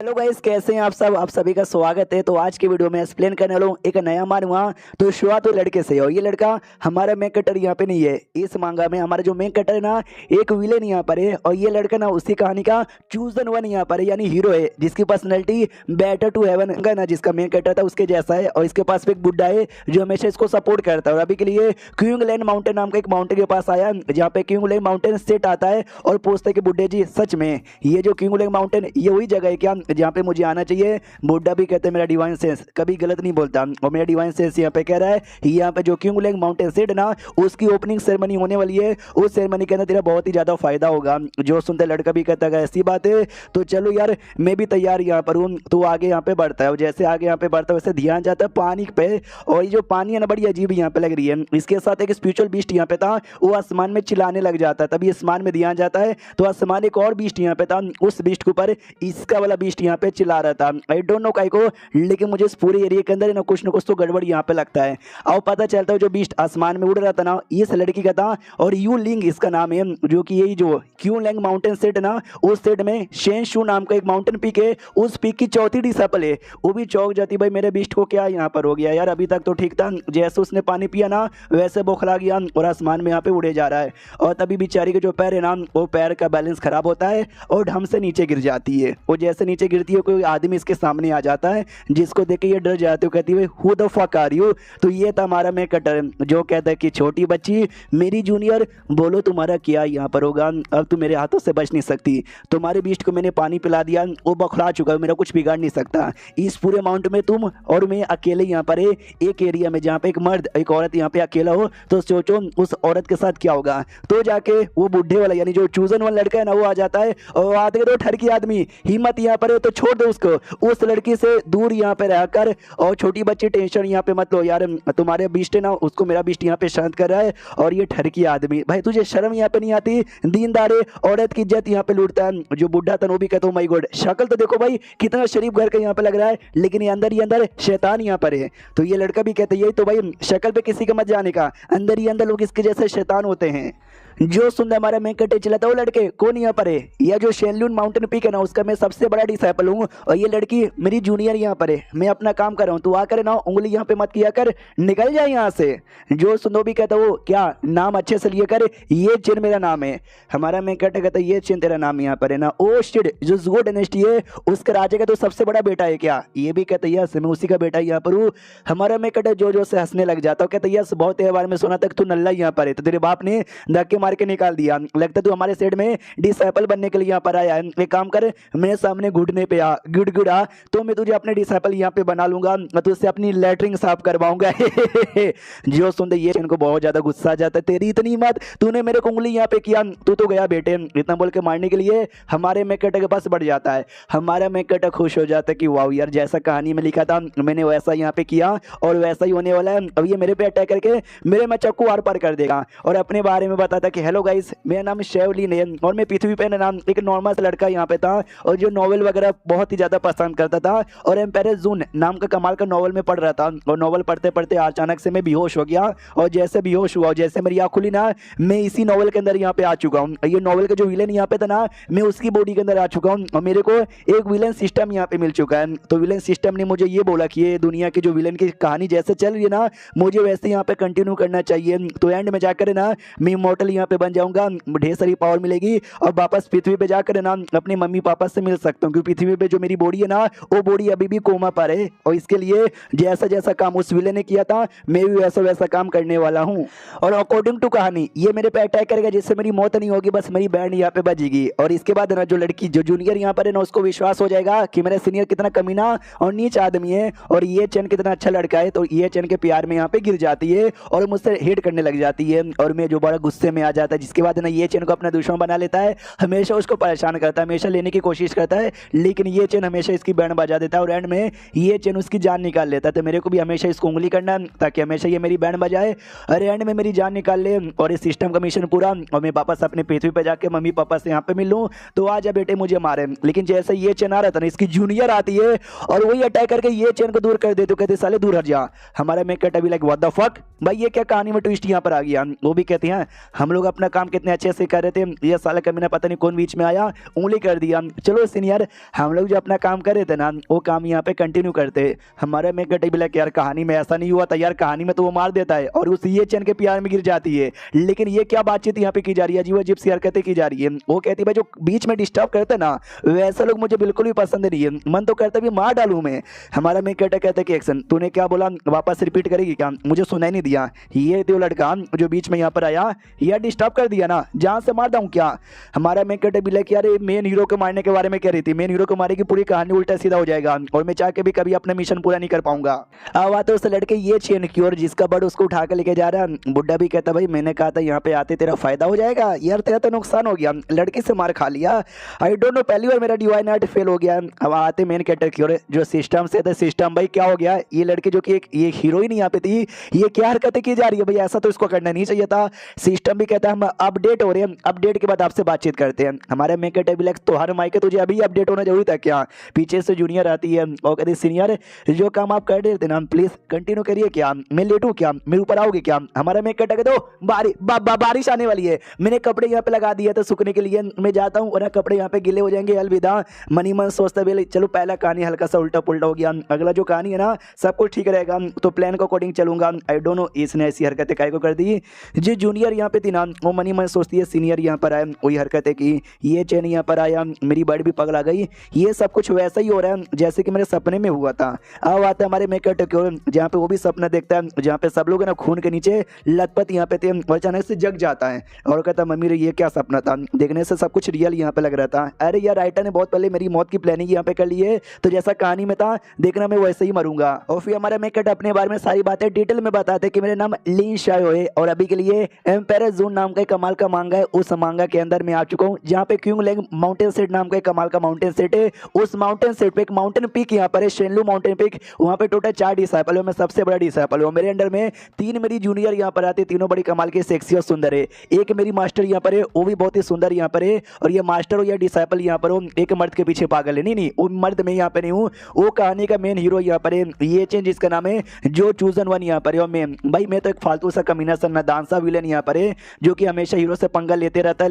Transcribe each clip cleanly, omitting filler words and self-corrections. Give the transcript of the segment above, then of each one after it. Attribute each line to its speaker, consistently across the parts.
Speaker 1: Hello guys, कैसे हैं आप सब। आप सभी का स्वागत है। तो आज की वीडियो में एक्सप्लेन करने वाला हूँ एक नया मांगा। तो शुरुआत हुई लड़के से, और ये लड़का हमारा मेन कटर यहाँ पे नहीं है। इस मांगा में हमारा जो मेन कटर है ना, एक विलेन यहाँ पर है, और ये लड़का ना उसी कहानी का चूजन वन यहाँ पर है, यानी हीरो है, जिसकी पर्सनैलिटी बेटर टू हेवन का ना, जिसका मेन कटर था उसके जैसा है। और इसके पास एक बुड्ढा है जो हमेशा इसको सपोर्ट करता है। और अभी के लिए क्यूंगलैंड माउंटेन नाम का एक माउंटेन के पास आया, जहाँ पे क्यूंगलैंड माउंटेन सेट आता है, और पूछता है कि बुड्ढे जी सच में ये जो क्यूंगलैंड माउंटेन ये वही जगह है क्या जहाँ पे मुझे आना चाहिए। बुड्ढा भी कहते हैं मेरा डिवाइन सेंस कभी गलत नहीं बोलता, और मेरा डिवाइन सेंस यहाँ पे कह रहा है यहाँ पे जो क्यूंगलैंड माउंटेन सेट ना, उसकी ओपनिंग सेरेमनी होने वाली है। उस सेरेमनी के अंदर तेरा बहुत ही ज्यादा फायदा होगा। जो सुनते लड़का भी कहता है ऐसी बात है, तो चलो यार मैं भी तैयार यहाँ पर हूँ। तो आगे यहाँ पे बढ़ता है, और जैसे आगे यहाँ पे बढ़ता है वैसे ध्यान जाता है पानी पे। और ये जो पानी है ना, बड़ी अजीब यहाँ पे लग रही है। इसके साथ एक स्पिरिचुअल बीस्ट यहाँ पे था, वो आसमान में चिल्लाने लग जाता है। तभी आसमान में ध्यान जाता है, तो आसमान एक और बीस्ट यहाँ पे था, उस बीस्ट के ऊपर इसका वाला बीस्ट यहाँ पे चिल्ला रहा था। आई डोंट नो काई को, लेकिन मुझे इस पूरे एरिया के अंदर ना कुछ तो गड़बड़ यहाँ पे लगता है। अब पता चलता है जो बीस्ट आसमान में उड़ रहा था ना, इस लड़की का था, और यू लिंग इसका नाम है। जो कि यही जो क्यूलैंग माउंटेन सेट ना, उस सेट में शेनशू नाम का एक माउंटेन पीक है, उस पीक की चौथी डिसेबल है। वो भी चौंक जाती, भाई मेरे बीस्ट को क्या यहाँ पर हो गया यार, अभी तक तो ठीक था। जैसे उसने पानी पिया ना, वैसे बौखला गया और आसमान में यहाँ पे उड़े जा रहा है। और तभी बेचारी के जो पैर है ना, वो पैर का बैलेंस खराब होता है और ढम से नीचे गिर जाती है। वो जैसे नीचे गिरती है, कोई आदमी इसके सामने आ जाता है, जिसको देख के ये डर जाती है, कहती है who the fuck are you. तो ये था हमारा मैं कटर, जो कहता है कि छोटी बच्ची मेरी जूनियर, बोलो तुम्हारा क्या यहाँ पर होगा, अब तुम मेरे हाथों से बच नहीं सकती। तुम्हारे बीस्ट को मैंने पानी पिला दिया, वो बौखला चुका है, मेरा कुछ बिगाड़ नहीं सकता। इस पूरे माउंट में तुम और मैं अकेले यहाँ पर है, एक एरिया में जहाँ पे एक मर्द एक औरत यहाँ पे अकेला हो, तो सोचो उस औरत के साथ क्या होगा। तो जाके वो बुढ़े वाला यानी जो चूजन वाला लड़का है ना, वो आ जाता है, और आते दो ठरकी आदमी हिम्मत यहाँ पर है तो छोड़ दो उसको, उस लड़की से दूर यहाँ पे रहकर। और छोटी बच्ची टेंशन यहाँ पे मत लो यार, तुम्हारे बीस्ट है ना, उसको मेरा बीस्ट यहाँ पे शांत कर रहा है। और ये ठरकी आदमी, भाई तुझे शर्म यहाँ पे नहीं आती, दीनदारे औरत की इज्जत यहाँ पे लूटता है। जो बुढ़ा था वो भी कहता हूँ माय गॉड, शक्ल तो देखो भाई कितना शरीफ घर का यहाँ पे लग रहा है, लेकिन ये अंदर शैतान यहाँ पर है। तो ये लड़का भी कहता है यही तो भाई, शक्ल पे किसी का मत जाने का, अंदर ही अंदर लोग इसके जैसे शैतान होते हैं। जो सुंदर हमारा मेकटे चलाता वो लड़के कौन यहाँ पर है, यह जो शेनलून माउंटेन पीक है ना, उसका मैं सबसे बड़ा डिसाइपल हूँ, और ये लड़की मेरी जूनियर यहाँ पर है। मैं अपना काम कर रहा हूँ, तू आकर ना उंगली यहाँ पे मत किया कर, निकल जाए यहाँ से। जो सुंदर भी कहता वो क्या नाम अच्छे से लिया कर, ये चिन मेरा नाम है। हमारा मेकटे कहता ये चिन तेरा नाम यहाँ पर है ना, ओ शिट जो जुगो डायनेस्टी है उसके राजा का तो सबसे बड़ा बेटा है क्या। ये भी कहता यस मैं उसी का बेटा यहाँ पर हूँ। हमारा मेकटे जो से हंसने लग जाता है, कहता यस बहुत त्योहार में सुना तक तू नल्ला यहाँ पर है, तो तेरे बाप ने धक्के मार के निकाल दिया, लगता तू हमारे सेट में डिसाइपल बनने के लिए यहाँ पर आया है। एक काम कर, मेरे सामने घुटने पे आ, गिड़गिड़ा, तो मैं तुझे अपने डिसाइपल यहाँ पे बना लूंगा, मैं तुझसे अपनी लेटरिंग साफ करवाऊंगा। जो सुनते ये इनको बहुत ज्यादा गुस्सा आ जाता है, तेरी इतनी हिम्मत, तूने मेरे को उंगली यहाँ पे किया, तू तो गया बेटे। इतना बोल के मारने के लिए हमारे मेकटे के पास बढ़ जाता है। हमारा मेकटा खुश हो जाता है कि वाह यार, जैसा कहानी में लिखा था मैंने वैसा यहाँ पे किया, और वैसा ही होने वाला है। अब ये मेरे पे अटैक करके मेरे में चक्कू आर पार कर देगा। और अपने बारे में बताता कि हेलो गाइस, मेरा नाम शेवलिन है, और मैं पृथ्वी पे नाम एक नॉर्मल सा लड़का यहाँ पे था, और जो नॉवेल वगैरह बहुत ही ज्यादा पसंद करता था, और एम्पायर जून नाम का कमाल का नॉवल में पढ़ रहा था। और नॉवल पढ़ते पढ़ते अचानक से मैं बेहोश हो गया, और जैसे बेहोश हुआ, जैसे मेरी आँख खुली ना, मैं इसी नॉवल के अंदर यहाँ पे आ चुका हूँ। ये नॉवल का जो विलेन यहाँ पे था ना, मैं उसकी बॉडी के अंदर आ चुका हूँ, और मेरे को एक विलेन सिस्टम यहाँ पे मिल चुका है। तो विलेन सिस्टम ने मुझे ये बोला कि ये दुनिया की जो विलेन की कहानी जैसे चल रही है ना, मुझे वैसे यहाँ पे कंटिन्यू करना चाहिए। तो एंड में जाकर ना मैं इमॉर्टल यहाँ पे बन जाऊंगा, ढेर सारी पावर मिलेगी, और वापस पृथ्वी पे जाकर ना अपने मम्मी पापा से मिल सकता हूँ, क्योंकि पृथ्वी पे जो मेरी बॉडी है ना, वो बॉडी अभी भी कोमा पर है। और इसके लिए जैसा जैसा काम उस विलेन ने किया था, मैं भी वैसा वैसा काम करने वाला हूँ। और अकॉर्डिंग टू कहानी ये मेरे पे अटैक करेगा, जिससे मेरी मौत नहीं होगी, बस मेरी बैंड यहाँ पे बजेगी। और इसके बाद ना जो लड़की जो जूनियर यहाँ पर है ना, उसको विश्वास हो जाएगा कि मेरा सीनियर कितना कमीना और नीच आदमी है, और ये चैन कितना अच्छा लड़का है। तो ये चैन के प्यार में यहाँ पे गिर जाती है, और मुझसे हेट करने लग जाती है, और मैं जो बड़ा गुस्से में आ जाता है। जिसके बाद ना ये चैन को अपना दुश्मन बना लेता है, हमेशा उसको परेशान करता है, हमेशा लेने की कोशिश करता है, लेकिन ये चैन हमेशा इसकी बैंड बजा देता है, और एंड में ये चैन उसकी जान निकाल लेता है। तो मेरे को भी हमेशा इसको उंगली करना ताकि हमेशा ये मेरी बैंड बजाए, और एंड में मेरी जान निकाल ले, और इस सिस्टम का मिशन पूरा, और मैं वापस अपने पृथ्वी पे जाके मम्मी पापा से यहाँ पे मिल लूँ। तो आजा बेटे मुझे मारे। लेकिन जैसे ये चैन आ रहा था ना, इसकी जूनियर आती है, और वही अटैक करके ये चैन को दूर कर देते, कहते साले दूर हट जा। हमारा मैं कहता भी लाइक व्हाट द फक, भाई ये क्या कहानी में ट्विस्ट यहाँ पर आ गया। वो भी कहते हैं हम लोग लोग अपना काम कितने अच्छे से कर रहे थे, ये साला कमीना पता नहीं कौन बीच में आया, उंगली कर दिया। चलो सीनियर, हम लोग जो अपना काम कर रहे थे ना वो काम यहाँ पे कंटिन्यू करते। हमारे में कटे बिला यार कहानी में ऐसा नहीं हुआ था यार, कहानी में तो वो मार देता है और उस ये चैन के प्यार में गिर जाती है। लेकिन ये क्या बातचीत यहाँ पे की जा रही है, अजीब अजीब सी हरकतें की जा रही है। वो कहती भाई जो बीच में डिस्टर्ब करते ना वैसे लोग मुझे बिल्कुल भी पसंद नहीं है, मन तो करता भी मार डालूं मैं। हमारा में कटा कहते कि एक्शन तूने क्या बोला वापस रिपीट करेगी क्या, मुझे सुनाई नहीं दिया। ये तो लड़का जो बीच में यहाँ पर आया यह डिस्टर्ब कर दिया ना, जहां से मार दूं क्या। हमारा मैं कटे बिला यार मेन हीरो को मारने के बारे में कह रही थी, मेन हीरो को मारेगी पूरी कहानी उल्टा सीधा हो जाएगा और मैं चाह के भी कभी अपना मिशन पूरा नहीं कर पाऊंगा। अब आते उस लड़के ये चेन की और जिसका बड़ उसको उठा के लेके जा रहा है। बुड्ढा भी कहता भाई मैंने कहा था यहाँ पे आते तेरा फायदा हो जाएगा, यार तेरा तो नुकसान हो गया, लड़के से मार खा लिया। आई डोंट नो पहली बार मेरा डिवाइन आर्ट फेल हो गया। अब आते मेन कैरेक्टर की और जो सिस्टम से थे, सिस्टम भाई क्या हो गया, ये लड़के जो कि ये हीरोइन यहाँ पे थी ये क्या हरकतें की जा रही है भाई, ऐसा तो इसको करना नहीं चाहिए था। सिस्टम भी कहता है हम अपडेट हो रहे हैं, अपडेट के बाद आपसे बातचीत करते हैं। हमारे मेन कैरेक्टर भी तो हर माइक तुझे अभी अपडेट होना जरूरी था क्या। पीछे से जूनियर आती है और कहती सीनियर जो काम आप कर रहे थे ना प्लीज कंटिन्यू करिए, क्या मैं लेटूं क्या, मेरे ऊपर आओगे क्या। हमारा मैं कहता दो बारिश आने वाली है, मैंने कपड़े यहाँ पे लगा दिए थे सूखने के लिए, मैं जाता हूँ और कपड़े यहाँ पे गिले हो जाएंगे, अलविदा। मनी मन सोचता भी चलो पहला कहानी हल्का सा उल्टा पुल्टा हो गया, अगला जो कहानी है ना सब कुछ ठीक रहेगा तो प्लान को अकॉर्डिंग चलूंगा। आई डोंट नो इसने ऐसी हरकतें काहे को कर दी। जो जूनियर यहाँ पे थी ना वो मनी मन सोचती है सीनियर यहाँ पर आए वही हरकतें की, ये चैन यहाँ पर आया, मेरी बर्ड भी पगला गई, ये सब कुछ वैसा ही हो रहा है जैसे कि मेरे सपने में हुआ था। अब आता है हमारे मेकअप की ओर जहाँ पे वो भी सपना देखता है जहाँ पे सब लोग ना खून के नीचे लथपथ यहाँ पे थे और अचानक से जग जाता है और कहता मम्मी रे ये क्या सपना था, देखने से सब कुछ रियल यहाँ पे लग रहा था। अरे यार राइटर ने बहुत पहले मेरी मौत की प्लानिंग यहाँ पे कर ली है, तो जैसा कहानी में था देखना मैं वैसे ही मरूंगा। और फिर हमारा मेकअप अपने बारे में सारी बातें डिटेल में बताते कि मेरा नाम लीन शायो है और अभी के लिए एम्पायर जोन नाम का कमाल का मांगा है, उस मांगा के अंदर मैं आ चुका हूँ जहाँ पे क्यूंग लेंग माउंटेन सेट नाम का कमाल का माउंटेन सेट है। उस माउंटेन सेट पे एक माउंटेन पीक यहाँ पर है, शेनलू माउंटेन पीक, वहाँ पे टोटल 4 डिसाइपल है, मैं सबसे बड़ा डिसाइपल हूँ। मेरे अंडर में 3 मेरी जूनियर यहाँ पर आते, तीनों बड़ी कमाल के सेक्सी और सुंदर है। एक मेरी मास्टर यहाँ पर है वो भी बहुत ही सुंदर यहाँ पर है और ये मास्टर हो या डिसाइपल यहाँ पर हो एक मर्द के पीछे पागल है। नहीं वो मर्द में यहाँ पे नहीं हूँ, वो कहानी का मेन हीरो यहाँ पर है, ये चेंज जिसका नाम है जो चूजन वन यहाँ पर है। और मैं तो एक फालतू सा कमीना सा नादान सा विलन यहाँ पर है जो कि हमेशा हीरो से पंगा लेते रहता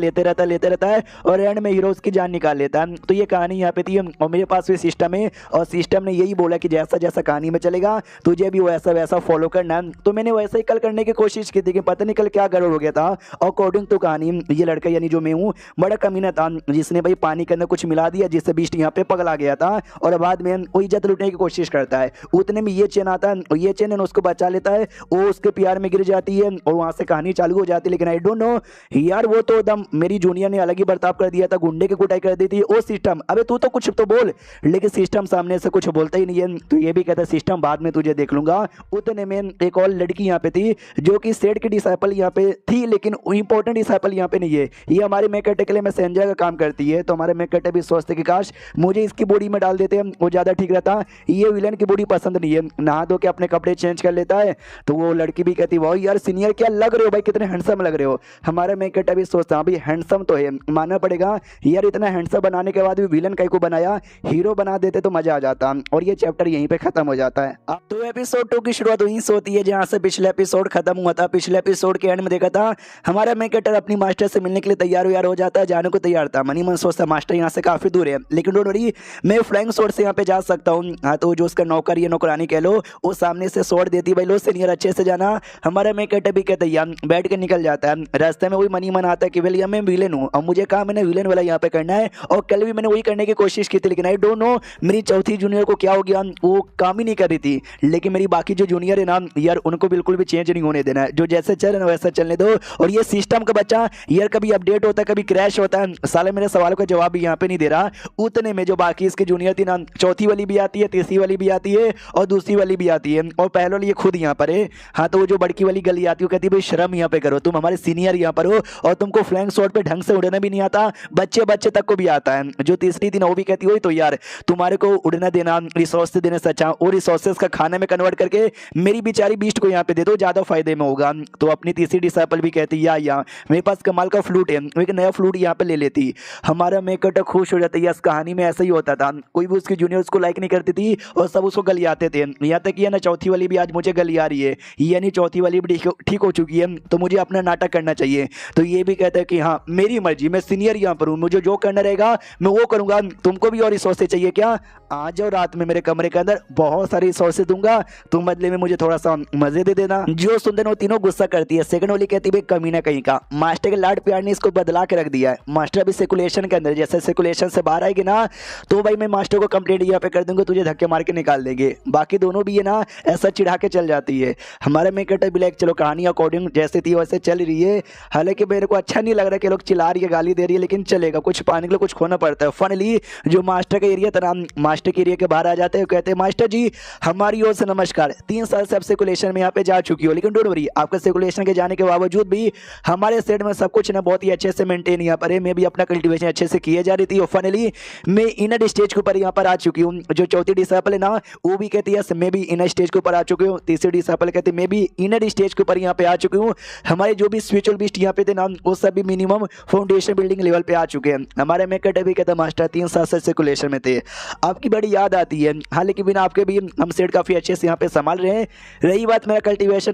Speaker 1: है और एंड में हीरो उसकी जान निकाल लेता है। तो ये कहानी यहाँ पे थी और मेरे पास भी सिस्टम है और सिस्टम ने यही बोला कि जैसा जैसा कहानी में चलेगा तुझे भी वैसा वैसा फॉलो करना है। तो मैंने वैसा ही कल करने की कोशिश की थी कि पता नहीं कल क्या गड़बड़ हो गया था। अकॉर्डिंग टू कहानी ये लड़का यानी जो मैं हूँ बड़ा कमीना था जिसने भाई पानी के अंदर कुछ मिला दिया जिससे बीस्ट यहाँ पे पगला गया था और बाद में वो इज्जत लूटने की कोशिश करता है। उतने में ये चेन आता है और ये चेन उसको बचा लेता है, वो उसके प्यार में गिर जाती है और वहां से कहानी चालू हो जाती है। लेकिन आई डोंट नो यार वो तो एकदम मेरी जूनियर ने अलग ही बर्ताव कर दिया था, गुंडे की कुटाई कर दी थी। ओ सिस्टम अबे तू तो कुछ तो बोल, लेकिन सिस्टम सामने से कुछ बोलता ही नहीं है। तो ये भी कहता सिस्टम बाद में तुझे देख लूंगा। उतने में एक और लड़की यहाँ पे थी जो कि सेठ की डिसाइपल यहाँ पे थी लेकिन इंपॉर्टेंट डिसाइपल यहाँ पे नहीं है, ये हमारे मेकअप के लिए मैसेंजर का काम करती है। तो हमारे मेकअप भी सोचते कि काश मुझे इसकी बॉडी में डाल देते हैं वो ज्यादा ठीक रहता, ये विलन की बॉडी पसंद नहीं है, नहा धो के अपने कपड़े चेंज कर लेता है। तो वो लड़की भी कहती वाह यार सीनियर क्या लग रहे हो भाई, कितने हैंडसम लग रहे हो। हमारा मेकअप भी सोचता भाई हैंडसम तो है, मानना पड़ेगा यार, इतना हैंडसम बनाने के बाद भी विलन कहीं को बनाया, हीरो बना देते तो मजा आ जाता। और ये चैप्टर यहीं पे खत्म हो जाता है। अब तो एपिसोड 2 की शुरुआत वहीं से होती है जहां से पिछले एपिसोड खत्म हुआ था। पिछले एपिसोड के एंड में देखा था हमारा मेकअप अपनी मास्टर से मिलने के लिए तैयार हो जाता है, जाने को तैयार था। मनी मन सोचता मास्टर यहाँ से काफी दूर है लेकिन डोंट वरी मैं फ्लाइंग स्वॉर्ड से यहाँ पे जा सकता हूँ। हाँ तो जो उसका नौकर या नौकरानी कह लो वो सामने से स्वॉर्ड देती भाई लो सीनियर अच्छे से जाना। हमारा मेकअप भी कहता है बैठ के निकल जाता है। रास्ते में वही मनी मन आता है कि भैया मैं विलेन हूँ और मुझे कहा मैंने विलेन वाला यहाँ पे करना है और कल भी मैंने वही करने की कोशिश की थी लेकिन आई डोंट नो मेरी चौथी जूनियर को क्या हो गया, वो काम ही नहीं कर रही थी। लेकिन मेरी बाकी जो जूनियर है ना यार उनको बिल्कुल भी चेंज नहीं होने देना है, जो जैसे चल रहा है वैसा चलने दो। और ये सिस्टम का बच्चा यार कभी अपडेट होता है कभी क्रैश होता है, साले मेरे सवालों का जवाब भी यहाँ पे नहीं दे रहा। उतने में जो बाकी इसकी जूनियर थी ना चौथी वाली भी आती है, तीसरी वाली भी आती है और दूसरी वाली भी आती है और पहले वाली ये खुद यहाँ पर है। हाँ तो वो जो बड़की वाली गली आती है कहती है भाई शर्म यहाँ पे करो, तुम हमारे सीनियर यहाँ पर हो और तुमको फ्लैंक शॉट पे ढंग से उड़ना भी नहीं आता, बच्चे तक को भी आता है। जो तीसरी थी ना वो भी कहती हुई तो यार तुम्हारे को उड़ना देना रिसोर्सेज देने से अच्छा और रिसोर्सेज का खाने में कन्वर्ट करके मेरी बेचारी बीस्ट को यहाँ पे दे दो, ज्यादा फायदे में होगा। तो अपनी तीसरी डिसाइपल भी कहती या मेरे पास कमाल का फ्लूट है, एक नया फ्लूट यहाँ पे ले लेती। हमारा मेकअप खुश हो जाता है। इस कहानी में ऐसा ही होता था, कोई भी उसकी जूनियर उसको लाइक नहीं करती थी और सब उसको गलियाते थे। यहाँ तक कि ना चौथी वाली भी आज मुझे गलिया रही है, यानी चौथी वाली भी ठीक हो चुकी है तो मुझे अपना नाटक करना चाहिए। तो ये भी कहता है कि हाँ मेरी मर्जी, मैं सीनियर यहाँ पर हूँ, मुझे जो करना रहेगा मैं वो करूंगा। तुमको भी और रिसोर्सेज चाहिए क्या? आ जाओ रात में मेरे कमरे के अंदर, बहुत सारी रिसोर्सेज दूंगा, तुम बदले में मुझे थोड़ा सा मजे दे देना। जो सुनते वो तीनों गुस्सा करती है। सेकंड वाली कहती है कमीना कहीं का, मास्टर के लाड प्यार ने इसको बदला के रख दिया है। मास्टर अभी सर्कुलेशन के अंदर, जैसे सर्कुलेशन से बाहर आएगी ना तो भाई मैं मास्टर को कंप्लेंट यहाँ पे कर दूंगा, तुझे धक्के मार के निकाल देंगे। बाकी दोनों भी है ना ऐसा चिढ़ा के चल जाती है। हमारे में कहता है ब्लैक चलो कहानी अकॉर्डिंग जैसे थी वैसे चल रही है। हालांकि मेरे को अच्छा नहीं लग रहा कि लोग चिल्ला रही है गाली दे रही है, लेकिन चलेगा, कुछ पाने के लिए कुछ खोना पड़ता है। फाइनली जो मास्टर का एरिया था, मास्टर के एरिया के बाहर आ जाते हैं, कहते हैं मास्टर जी हमारी ओर से नमस्कार, 3 साल से आप सर्कुलेशन में यहाँ पे जा चुकी हो, लेकिन डोंट वरी, आपका सर्कुलेशन के जाने के बावजूद भी हमारे सेट में सब कुछ ना बहुत ही अच्छे से मेंटेन यहाँ पर है। मैं भी अपना कल्टीवेशन अच्छे से किए जा रही थी और फाइनली मैं इनर स्टेज के ऊपर यहाँ पर आ चुकी हूँ। जो चौथी डिसाइपल है ना वो भी कहती है मैं भी इनर स्टेज के ऊपर आ चुकी हूँ। तीसरी डिसाइपल कहती है मैं भी इनर स्टेज के ऊपर यहाँ पे आ चुकी हूँ। हमारे जो भी स्पिरिचुअल बीस्ट यहाँ पे थे ना वो सभी मिनिमम फाउंडेशन बिल्डिंग लेवल पे आ चुके हैं। हमारे मेकट भी कहता मास्टर 3 साल से सर्कुलेशन में थे, आपकी बड़ी याद आती है। हालांकि बिना आपके भी हम सेट काफी अच्छे से यहाँ पे संभाल रहे हैं। रही बात मेरा कल्टीवेशन,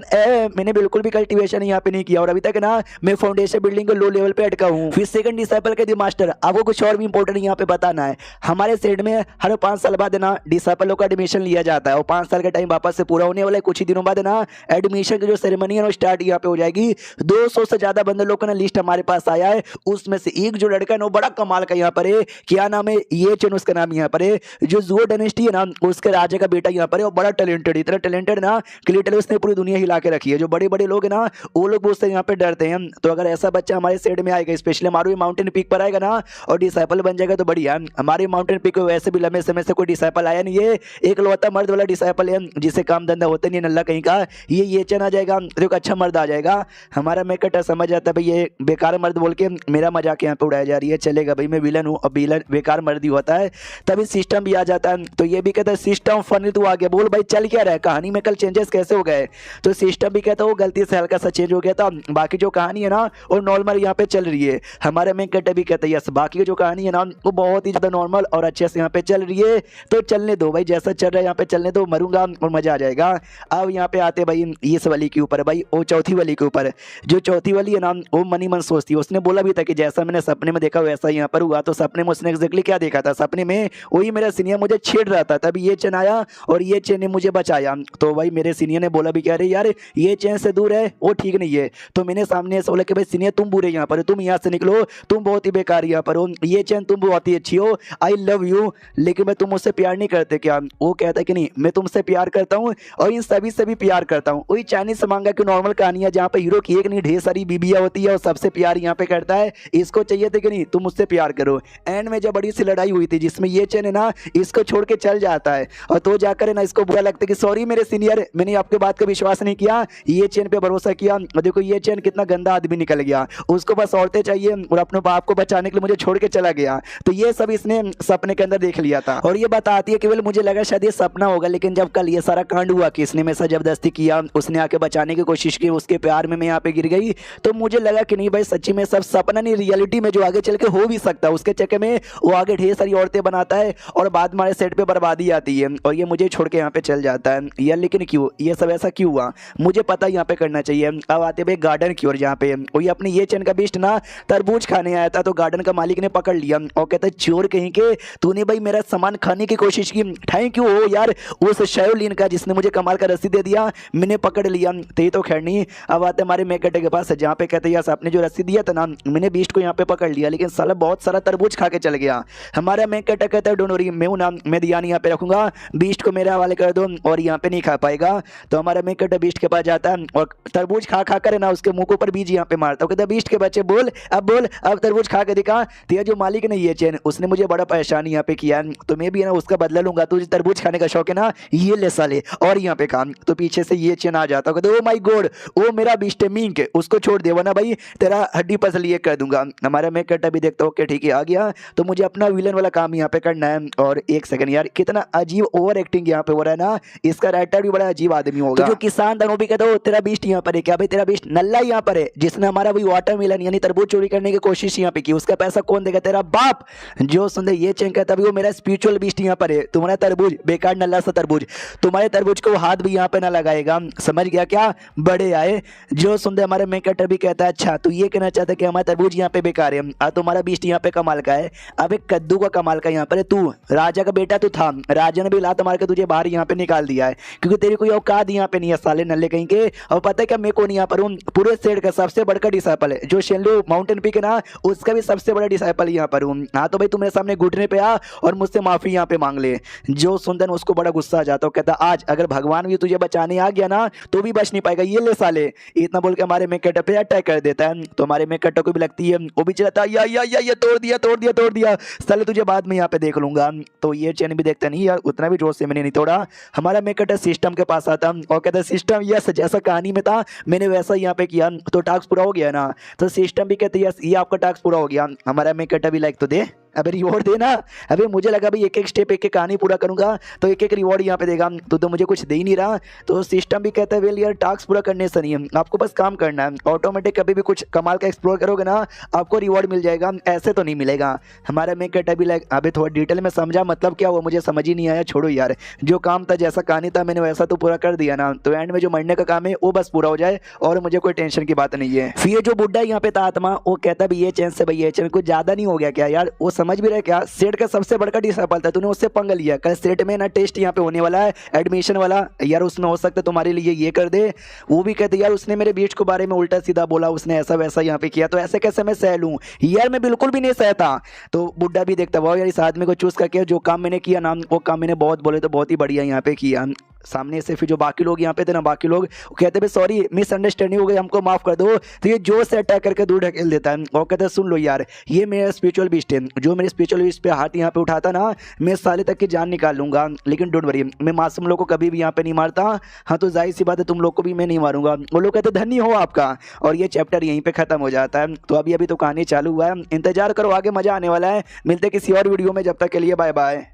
Speaker 1: मैंने बिल्कुल भी कल्टीवेशन यहाँ पे नहीं किया और अभी तक ना मैं फाउंडेशन बिल्डिंग को लो लेवल पे अटका हूँ। फिर सेकंड डिसाइपल कहती मास्टर आपको कुछ और भी इंपॉर्टेंट यहाँ पे बताना है। हमारे सेट में हर 5 साल बाद ना डिसाइपलों का एडमिशन लिया जाता है और 5 साल का टाइम वापस से पूरा होने वाला है। कुछ ही दिनों बाद ना एडमिशन की जो सेरेमनी है वो स्टार्ट यहाँ पे हो जाएगी। 200 से ज्यादा बंदे लोग का ना लिस्ट हमारे पास आया है। उसमें से एक जो लड़का है ना वो बड़ा कमाल का यहाँ पर है, क्या नाम है ये चैन उसका नाम यहाँ पर है, जो जुओ डायनेस्टी है ना उसके राजा का बेटा यहाँ पर है और बड़ा टैलेंटेड, इतना टैलेंटेड ना कि लिटरली उसने पूरी दुनिया हिला के रखी है। जो बड़े बड़े लोग है ना वो लोग उससे यहाँ पे डरते हैं। तो अगर ऐसा बच्चा हमारे सेट में आएगा, स्पेशली हमारे माउंटेन पीक पर आएगा ना और डिसाइपल बन जाएगा तो बढ़िया। हमारे माउंटेन पीक वैसे भी लंबे समय से कोई डिसाइपल आया नहीं है, एक लौता मर्द वाला डिसाइपल है जिसे काम धंधा होते नहीं नल्ला कहीं का, ये चैन आ जाएगा तो एक अच्छा मर्द आ जाएगा। हमारा मेकट समझ आता है भाई ये बेकार मर्द बोल के मेरा मजाक यहाँ पे उड़ाया जा रही है, चलेगा भाई मैं विलन हूँ और विलन बेकार मर्द ही होता है। तभी सिस्टम भी आ जाता है। तो ये भी कहता है सिस्टम फनी तू आ गया, बोल भाई चल क्या रहा है, कहानी में कल चेंजेस कैसे हो गए। तो सिस्टम भी कहता है वो गलती से हल्का सा चेंज हो गया था, बाकी जो कहानी है ना वो नॉर्मल यहाँ पे चल रही है। हमारे मेकट भी कहता है यस बाकी जो कहानी है ना वो बहुत ही ज्यादा नॉर्मल और अच्छे से यहाँ पे चल रही है। तो चलने दो भाई, जैसा चल रहा है यहाँ पे चलने दो, मरूंगा और मजा आ जाएगा। अब यहाँ पे आते भाई इस वाली के ऊपर, भाई वो चौथी वाली के ऊपर। जो चौथी वाली है ना वो मनी मन सोचती है, उसने बोला भी था कि जैसा मैंने सपने में देखा वैसा यहाँ पर हुआ। तो सपने में उसने एग्जैक्टली क्या देखा था, सपने में वही मेरा सीनियर मुझे छेड़ रहा था, तभी ये चैन आया और ये चैन ने मुझे बचाया। तो भाई मेरे सीनियर ने बोला भी क्या रहे यार ये चैन से दूर है वो ठीक नहीं है। तो मैंने सामने से बोला कि भाई सीनियर तुम बुरे यहाँ पर, तुम यहाँ से निकलो, तुम बहुत ही बेकार यहाँ पर हो, ये चैन तुम बहुत ही अच्छी हो, आई लव यू, लेकिन मैं तुम मुझसे प्यार नहीं करते क्या। वो कहता है कि नहीं मैं तुमसे प्यार करता हूँ और इन सभी से भी प्यार करता हूँ। वही चाइनीज मांगा की नॉर्मल कहानियां जहाँ पे हीरो की एक नहीं ढेर सारी बीबियां होती है और सबसे प्यार यहाँ पे करता है। इसको चाहिए थे कि नहीं तुम मुझसे प्यार करो। एंड में जब बड़ी सी लड़ाई हुई थी जिसमें ये चैन है ना इसको छोड़ के चल जाता है और तो जाकर है ना इसको बुरा लगता है कि सॉरी मेरे सीनियर मैंने आपके बात का विश्वास नहीं किया, ये चैन पे भरोसा किया और देखो ये चैन कितना गंदा आदमी निकल गया, उसको बस औरतें चाहिए और अपने बाप को बचाने के लिए मुझे छोड़ के चला गया। तो ये सब इसने सपने के अंदर देख लिया था और ये बताती है केवल मुझे लगा शायद ये सपना होगा, लेकिन जब कल ये सारा कांड हुआ कि इसने मेरे साथ जबरदस्ती किया, उसने आके बचाने की कोशिश की, उसके प्यार में मैं यहाँ पे गिर गई, तो मुझे लगा कि नहीं भाई सच्ची में सब सपना नहीं रियलिटी में जो आगे चल के हो भी सकता है। उसके चक्कर में वो आगे ढेर सारी औरतें बनाता है और बाद में हमारे सेट पे बर्बादी आती है और ये मुझे छोड़ के यहाँ पे चल जाता है यार। लेकिन क्यों ये सब ऐसा क्यों हुआ, मुझे पता यहाँ पे करना चाहिए। अब आते भाई गार्डन की ओर जहाँ पे वो ये अपनी ये चैन का बिस्ट ना तरबूज खाने आया था, तो गार्डन का मालिक ने पकड़ लिया और कहता है चोर कहीं के तूने भाई मेरा सामान खाने की कोशिश की, थैंक यू हो यार उस शायोलिन का जिसने मुझे कमाल का रस्सी दे दिया, मैंने पकड़ लिया। तो खैर नहीं। अब आते हमारे मेकटे के पास जहाँ पे कहते हैं आपने जो रस्सी दिया था ना मैंने बीस्ट को यहाँ पे पकड़ लिया, लेकिन साला बहुत सारा तरबूज खा के चल गया। हमारा मेकटा कहता है डोंट वरी मैं हूं ना, मैं ध्यान यहाँ पे रखूंगा, बीस्ट को मेरे हवाले कर दो और यहाँ पे नहीं खा पाएगा। तो हमारा मेकटा बीस्ट के पास जाता है और तरबूज खा खा कर ना उसके मुंह के ऊपर बीज यहाँ पे मारता है। कहता है बीस्ट के बच्चे बोल अब तरबूज खा के दिखा, तेरा जो मालिक ने ये चैन उसने मुझे बड़ा परेशानी यहाँ पे किया, तो मैं भी ना उसका बदला लूंगा। तुझे तरबूज खाने का शौक है ना, ये ले साले और यहाँ पे काम। तो पीछे से ये चैन आ जाता है, ओ माय गॉड ओ मेरा बीस्ट है मींक, उसको छोड़ दे वरना भाई तेरा हड्डी पसली ये कर दूंगा। हमारा मैं कट अभी देखता हूँ ओके ठीक है आ गया, तो मुझे अपना विलन वाला काम यहाँ पे करना है। और एक सेकंड यार कितना अजीब ओवर एक्टिंग यहाँ पे हो रहा है ना, इसका राइटर भी बड़ा अजीब आदमी होगा। तो जो किसान था वो भी कहता है तेरा बीस्ट यहाँ पर है क्या, भाई तेरा बीस्ट नल्ला यहाँ पर है जिसने हमारा वही वाटरमेलन यानी तरबूज चोरी करने की कोशिश यहाँ पे की, उसका पैसा कौन देगा, तेरा बाप। जो सुन ये चेंज कहता है वो मेरा स्पिरिचुअल बीस्ट यहाँ पर है, तुम्हारा तरबूज बेकार नल्ला सा तरबूज, तुम्हारे तरबूज को हाथ भी यहाँ पे ना लगाएगा, समझ गया क्या बड़े आए। जो सुन हमारे मेन कैरेक्टर भी कहता है अच्छा तू ये कहना चाहता है कि हमारा तरबूज यहाँ पे बेकार है, तुम्हारा बीस्ट यहाँ पे कमाल का है। अब एक कद्दू का कमाल का यहाँ पर है, तू राजा का बेटा तू था, राजा ने भी लात मार के तुझे बाहर यहाँ पे निकाल दिया है क्योंकि तेरी कोई औकात यहाँ पे नहीं है साले नल्ले कहीं के। और पता है क्या मैं कौन यहाँ पर हूँ, पूरे सेट का सबसे बड़का डिसाइपल है, जो शेनलू माउंटेन पीक है ना उसका भी सबसे बड़ा डिसाइपल यहाँ पर हूँ। हाँ तो भाई तू मेरे सामने घुटने पे आ और मुझसे माफी यहाँ पे मांग ले। जो सुंदर उसको बड़ा गुस्सा आ जाता है, कहता आज अगर भगवान भी तुझे बचाने आ गया ना तो भी बच नहीं पाएगा, ये ले साले। इतना बोल के हमारे मेन कैरेक्टर पे अटैक कर देता है। तो हमारे मेन कैरेक्टर को भी लगती है, वो भी चलाता है या तोड़ दिया तोड़ दिया तोड़ दिया साले, तुझे बाद में यहाँ पे देख लूंगा। तो ये चैन भी देखता नहीं यार, उतना भी जोर से मैंने नहीं तोड़ा। हमारा मेन कैरेक्टर सिस्टम के पास आता और कहता है सिस्टम यस जैसा कहानी में था मैंने वैसा यहाँ पे किया तो टास्क पूरा हो गया ना। तो सिस्टम भी कहते यस ये आपका टास्क पूरा हो गया। हमारा मेन कैरेक्टर भी लाइक तो दे अबे रिवॉर्ड देना। अबे मुझे लगा भाई एक एक स्टेप एक एक कहानी पूरा करूंगा तो एक एक रिवॉर्ड यहाँ पे देगा, तो मुझे कुछ दे ही नहीं रहा। तो सिस्टम भी कहता है वेल यार टास्क पूरा करने से नहीं है, आपको बस काम करना है, ऑटोमेटिक कभी भी कुछ कमाल का एक्सप्लोर करोगे ना आपको रिवॉर्ड मिल जाएगा, ऐसे तो नहीं मिलेगा। हमारा मेन कैरेक्टर भी लाइक अबे थोड़ा डिटेल में समझा मतलब क्या हुआ मुझे समझ ही नहीं आया, छोड़ो यार जो काम था जैसा कहानी था मैंने वैसा तो पूरा कर दिया ना, तो एंड में जो मरने का काम है वो बस पूरा हो जाए और मुझे कोई टेंशन की बात नहीं है। फिर जो बुड्ढा यहाँ पे था आत्मा वो कहता है ये चैन से भाई ये चैन कुछ ज्यादा नहीं हो गया क्या यार, वो समझ भी रहे क्या सेट का सबसे बड़का डिसाइपल था, तूने उससे पंगा लिया, कल सेट में ना टेस्ट यहाँ पे होने वाला है एडमिशन वाला यार, उसमें हो सकता है तुम्हारे लिए ये कर दे। वो भी कहते यार उसने मेरे बीच के बारे में उल्टा सीधा बोला, उसने ऐसा वैसा यहाँ पे किया तो ऐसे कैसे मैं सह लूं यार, मैं बिल्कुल भी नहीं सहता। तो बुड्ढा भी देखता वाह यार इस आदमी को चूज करके जो काम मैंने किया ना वो काम मैंने बहुत बोले तो बहुत ही बढ़िया यहाँ पे किया। सामने से फिर जो बाकी लोग यहाँ पे थे ना बाकी लोग कहते भाई सॉरी मिसअंडरस्टैंडिंग हो गई हमको माफ कर दो, तो ये जोर से अटैक करके दूर ढकेल देता है और कहता है सुन लो यार ये मेरा स्पिरिचुअल बीस्ट है, जो मेरे स्पिरिचुअल बीस्ट पे हाथ यहाँ पे उठाता ना मैं साले तक की जान निकाल लूंगा, लेकिन डोंट वरी मैं मासूम लोग को कभी भी यहाँ पे नहीं मारता। हाँ तो जाहिर सी बात है तुम लोग को भी मैं नहीं मारूंगा। वो लोग कहते धन्य हो आपका, और ये चैप्टर यहीं पे खत्म हो जाता है। तो अभी तो कहानी चालू हुआ है, इंतजार करो आगे मजा आने वाला है। मिलते किसी और वीडियो में, जब तक के लिए बाय बाय।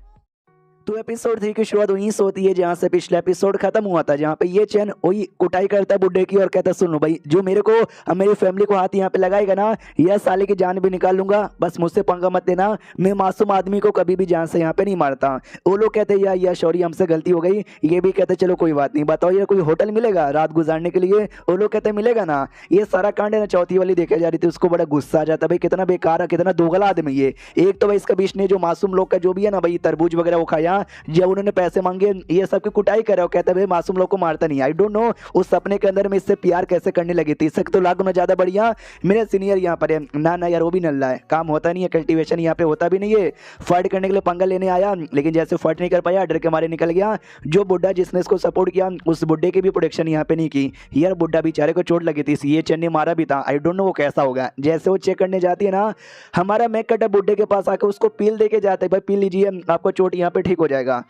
Speaker 1: तो एपिसोड 3 की शुरुआत वहीं से होती है जहाँ से पिछला एपिसोड खत्म हुआ था, जहाँ पे ये चैन वही कुटाई करता है बुड्ढे की और कहता है सुन लो भाई जो मेरे को मेरी फैमिली को हाथ यहाँ पे लगाएगा ना यह साले की जान भी निकाल लूंगा, बस मुझसे पंगा मत देना, मैं मासूम आदमी को कभी भी जान से यहाँ पे नहीं मारता। वो लोग कहते हैं या सॉरी हमसे गलती हो गई, ये भी कहते चलो कोई बात नहीं, बताओ यार कोई होटल मिलेगा रात गुजारने के लिए, वो लोग कहते मिलेगा ना। ये सारा कांड है ना चौथी वाली देखा जा रही थी, उसको बड़ा गुस्सा आ जाता भाई कितना बेकार है कितना दोगला आदमी ये। एक तो भाई इसका बीच ने जो मासूम लोग का जो भी है ना भाई तरबूज वगैरह वो खाया, जब उन्होंने पैसे मांगे ये सब की कुटाई कर रहा हो, कहता है भाई मासूम लोग को मारता नहीं। आई डोंट नो उस सपने के अंदर में इससे प्यार कैसे करने लगी थी, इससे तो लाख गुना ज्यादा बढ़िया मेरे सीनियर यहाँ पर है। ना यार वो भी नल्ला है, काम होता नहीं है, कल्टीवेशन यहाँ पे होता भी नहीं है। फाइट करने के लिए पंगा लेने आया लेकिन जैसे फाइट नहीं कर पाया डर के मारे निकल गया। जो बुड्ढा जिसने इसको सपोर्ट किया उस बुड्ढे की भी प्रोटेक्शन यहाँ पे नहीं की यार, बुड्ढा बेचारे को चोट लगी थी, ये चेन्नई मारा भी था। आई डोंट नो वो कैसा होगा। जैसे वो चेक करने जाती है ना हमारा मैक कटर बुड्ढे के पास आकर उसको पील दे के जाता है, भाई पील लीजिए आपको चोट यहाँ पे ठीक हो जाएगा।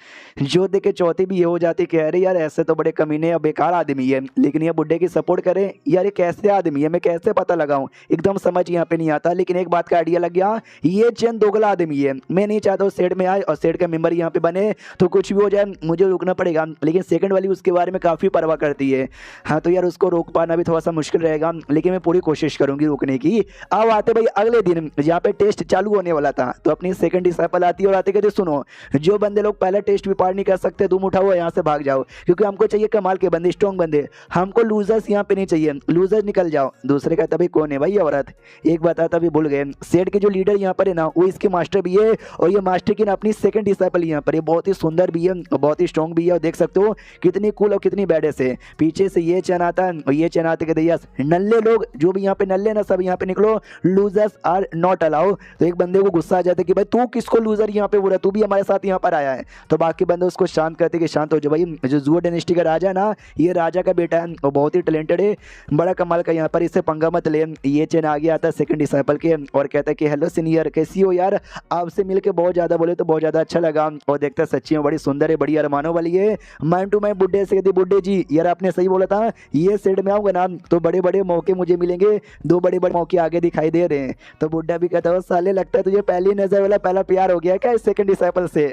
Speaker 1: जो देखे चौथी भी ये हो जाती कह रहे यार ऐसे तो बड़े कमीने या बेकार आदमी है, लेकिन ये बुड्ढे की सपोर्ट करे यार ये कैसे आदमी है मैं कैसे पता लगाऊं, एकदम समझ यहाँ पे नहीं आता। लेकिन एक बात का आइडिया लग गया ये चैन दोगला आदमी है, मैं नहीं चाहता सेट में आए और सेट का मेंबर यहाँ पे बने तो कुछ भी हो जाए मुझे रुकना पड़ेगा, लेकिन सेकंड वाली उसके बारे में काफी परवाह करती है। हाँ तो यार उसको रोक पाना भी थोड़ा सा मुश्किल रहेगा लेकिन मैं पूरी कोशिश करूंगी रोकने की। अब आते भाई अगले दिन जहाँ पे टेस्ट चालू होने वाला था, तो अपनी सेकंड डिसाइपल आती है और आते कहते सुनो जो बंदे लोग पहला टेस्ट भी पार नहीं कर सकते तुम उठाओ यहाँ से भाग जाओ, क्योंकि हमको चाहिए कमाल के बंदे स्ट्रॉन्ग बंदे, हमको लूजर्स यहाँ पे नहीं चाहिए, लूजर्स निकल जाओ। दूसरे का तभी कौन है भाई औरत, एक बताता भी भूल गए। सेट के जो लीडर यहाँ पर है ना वो इसके मास्टर भी है और ये मास्टर की ना अपनी सेकंड डिसाइपल यहाँ पर बहुत ही सुंदर भी है और बहुत ही स्ट्रॉन्ग भी है, और देख सकते हो कितनी कूल और कितनी बैडेस है। पीछे से ये चैन आता है और ये चैन आते कहते यस नल्ले लोग जो भी यहाँ पे नल्ले ना सब यहाँ पे निकलो, लूजर्स आर नॉट अलाउ। तो एक बंदे को गुस्सा आ जाता है कि भाई तू किसको लूजर यहाँ पे बोला, तू भी हमारे साथ यहाँ पर आया है। तो बाकी बंदे उसको शांत करते कि शांत हो जाओ भाई, जो जुओ डायनेस्टी का राजा है ना ये राजा का बेटा है और बहुत ही टैलेंटेड है, बड़ा कमाल का, यहाँ पर इससे पंगा मत ले। ये चैन आगे आता है सेकंड डिसाइपल के और कहता है कि हेलो सीनियर कैसी हो यार, आपसे मिलके बहुत ज्यादा बोले तो बहुत ज्यादा अच्छा लगा, और देखता है सच्ची में बड़ी सुंदर है बड़ी अरमानों वाली है। माइंड टू माइंड बुड्ढे से कहती बुड्ढे जी यार आपने सही बोला था, ये सेट में आऊंगा ना तो बड़े बड़े मौके मुझे मिलेंगे, दो बड़े बड़े मौके आगे दिखाई दे रहे हैं। तो बुड्ढा भी कहता है साले लगता है तुझे पहली नजर वाला पहला प्यार हो गया क्या इस सेकंड डिसाइपल से।